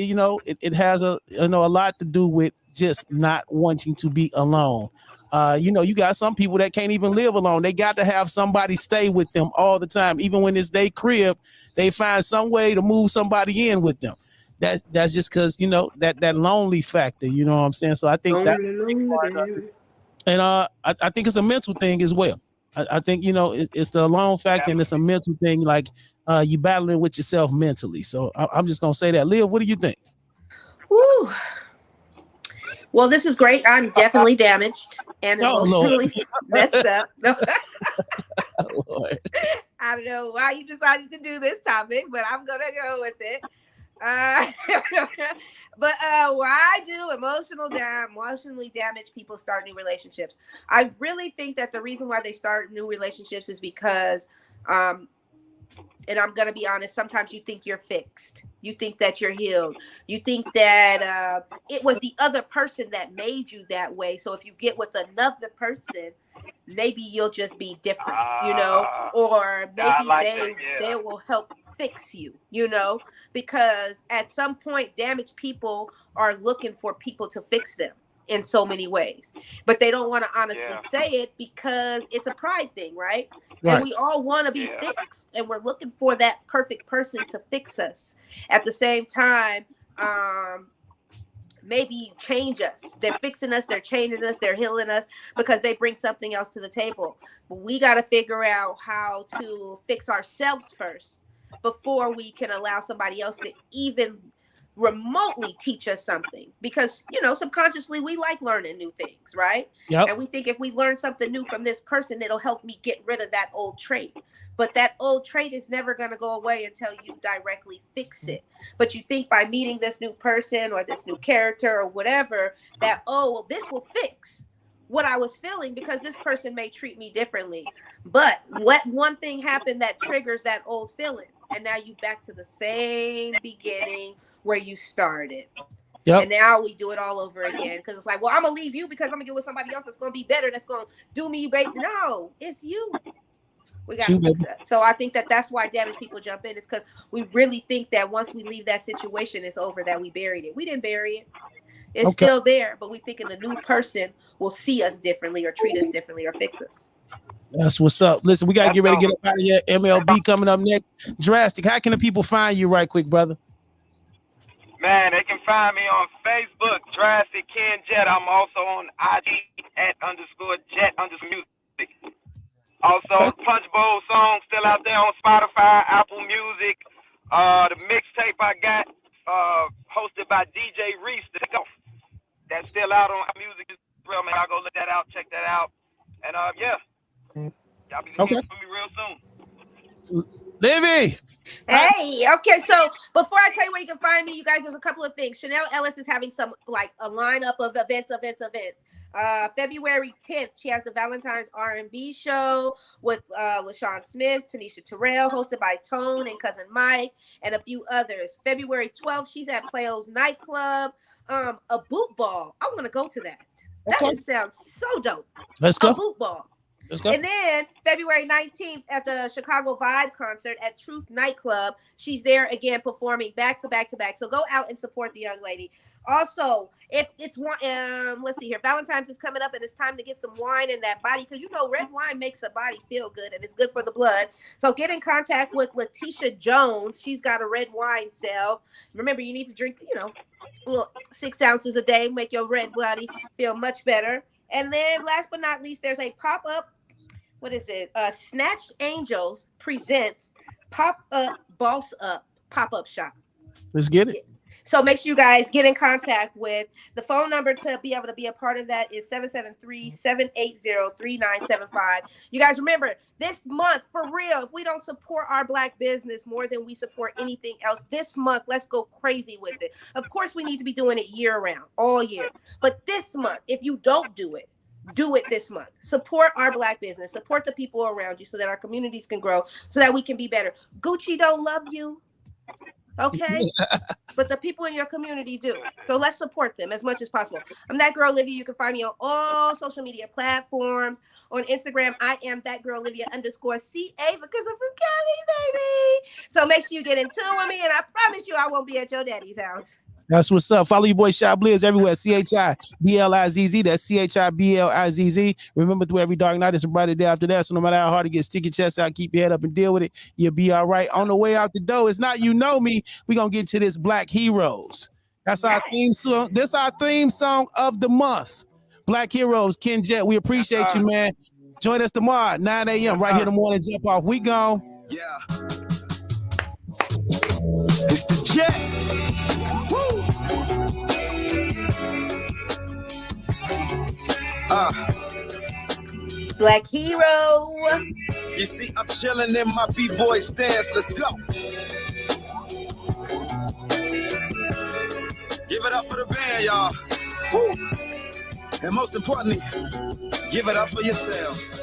has a lot to do with just not wanting to be alone. You got some people that can't even live alone. They got to have somebody stay with them all the time. Even when it's their crib, they find some way to move somebody in with them. That's just because that lonely factor, you know what I'm saying? So I think that's a big part of it. And I think it's a mental thing as well. I think it's the alone factor, and it's a mental thing, like you battling with yourself mentally. So I'm just gonna say that. Liv, what do you think? Woo. Well, this is great. I'm definitely damaged and emotionally messed up. Lord. I don't know why you decided to do this topic, but I'm gonna go with it. But why do emotionally damaged people start new relationships? I really think that the reason why they start new relationships is because, and I'm gonna be honest, sometimes you think you're fixed. You think that you're healed. You think that it was the other person that made you that way. So if you get with another person, maybe you'll just be different, or maybe they will help fix you, because at some point damaged people are looking for people to fix them in so many ways, but they don't want to honestly say it because it's a pride thing, right? And we all want to be fixed, and we're looking for that perfect person to fix us. At the same time, maybe change us. They're fixing us, they're changing us, they're healing us because they bring something else to the table. But we got to figure out how to fix ourselves first before we can allow somebody else to even remotely teach us something, because subconsciously we like learning new things, right? And we think if we learn something new from this person, it'll help me get rid of that old trait. But that old trait is never going to go away until you directly fix it. But you think by meeting this new person or this new character or whatever that, this will fix what I was feeling because this person may treat me differently. But what one thing happened that triggers that old feeling, and now you back to the same beginning where you started. And now we do it all over again because it's like, well, I'm gonna leave you because I'm gonna get with somebody else that's gonna be better, that's gonna do me, baby. No, it's you. We got to fix that. So I think that that's why damaged people jump in, is because we really think that once we leave that situation, it's over, that we buried it. We didn't bury it. It's still there, but we thinking the new person will see us differently or treat us differently or fix us. That's what's up. Listen, we got to get ready to get up out of here. MLB coming up next. Drastic, how can the people find you right quick, brother? Man, they can find me on Facebook, Drastic Ken Jet. I'm also on IG @_Jet_music. Also, Punch Bowl song still out there on Spotify, Apple Music. The mixtape I got, hosted by DJ Reese, that's still out on music as well, man. I'll go look that out, check that out. And y'all be hearing from me real soon. Livy! Hey, okay, so before I tell you where you can find me, you guys, there's a couple of things. Chanel Ellis is having some, a lineup of events. February 10th, she has the Valentine's R&B show with LaShawn Smith, Tanisha Terrell, hosted by Tone and Cousin Mike, and a few others. February 12th, she's at Playo's Nightclub, a boot ball. I want to go to that. That just sounds so dope. Let's go. A boot ball. And then February 19th at the Chicago Vibe concert at Truth Nightclub. She's there again performing back to back to back. So go out and support the young lady. Also, if it's one, let's see here, Valentine's is coming up, and it's time to get some wine in that body, because you know red wine makes a body feel good and it's good for the blood. So get in contact with Letitia Jones. She's got a red wine sale. Remember, you need to drink, you know, a little 6 ounces a day, make your red body feel much better. And then last but not least, there's a pop-up. What is it? Snatched Angels presents Pop-Up Boss Up pop-up shop. Let's get it. So make sure you guys get in contact with the phone number to be able to be a part of that is 773-780-3975. You guys remember this month, for real, if we don't support our Black business more than we support anything else this month, let's go crazy with it. Of course, we need to be doing it year round, all year. But this month, if you don't do it this month. Support our Black business. Support the people around you so that our communities can grow, so that we can be better. Gucci don't love you. Okay, but the people in your community do. So let's support them as much as possible. I'm that girl Olivia. You can find me on all social media platforms. On Instagram, I am that girl Olivia _CA because I'm from Cali, baby. So make sure you get in tune with me, and I promise you I won't be at your daddy's house. That's what's up. Follow your boy Chiblizz everywhere. CHIBLIZZ. That's CHIBLIZZ. Remember, through every dark night, it's a brighter day after that. So no matter how hard it gets, stick your chest out, keep your head up, and deal with it. You'll be all right. On the way out the door, it's not you know me. We're gonna get to this Black Heroes. That's our theme song. This our theme song of the month. Black Heroes. Ken Jet, we appreciate you, man. Join us tomorrow, 9 a.m. right here in the morning. Jump off. We gone. Yeah. It's the Jet. Woo! Black Hero. You see, I'm chilling in my B-boy stance. Let's go. Give it up for the band, y'all. Woo! And most importantly, give it up for yourselves.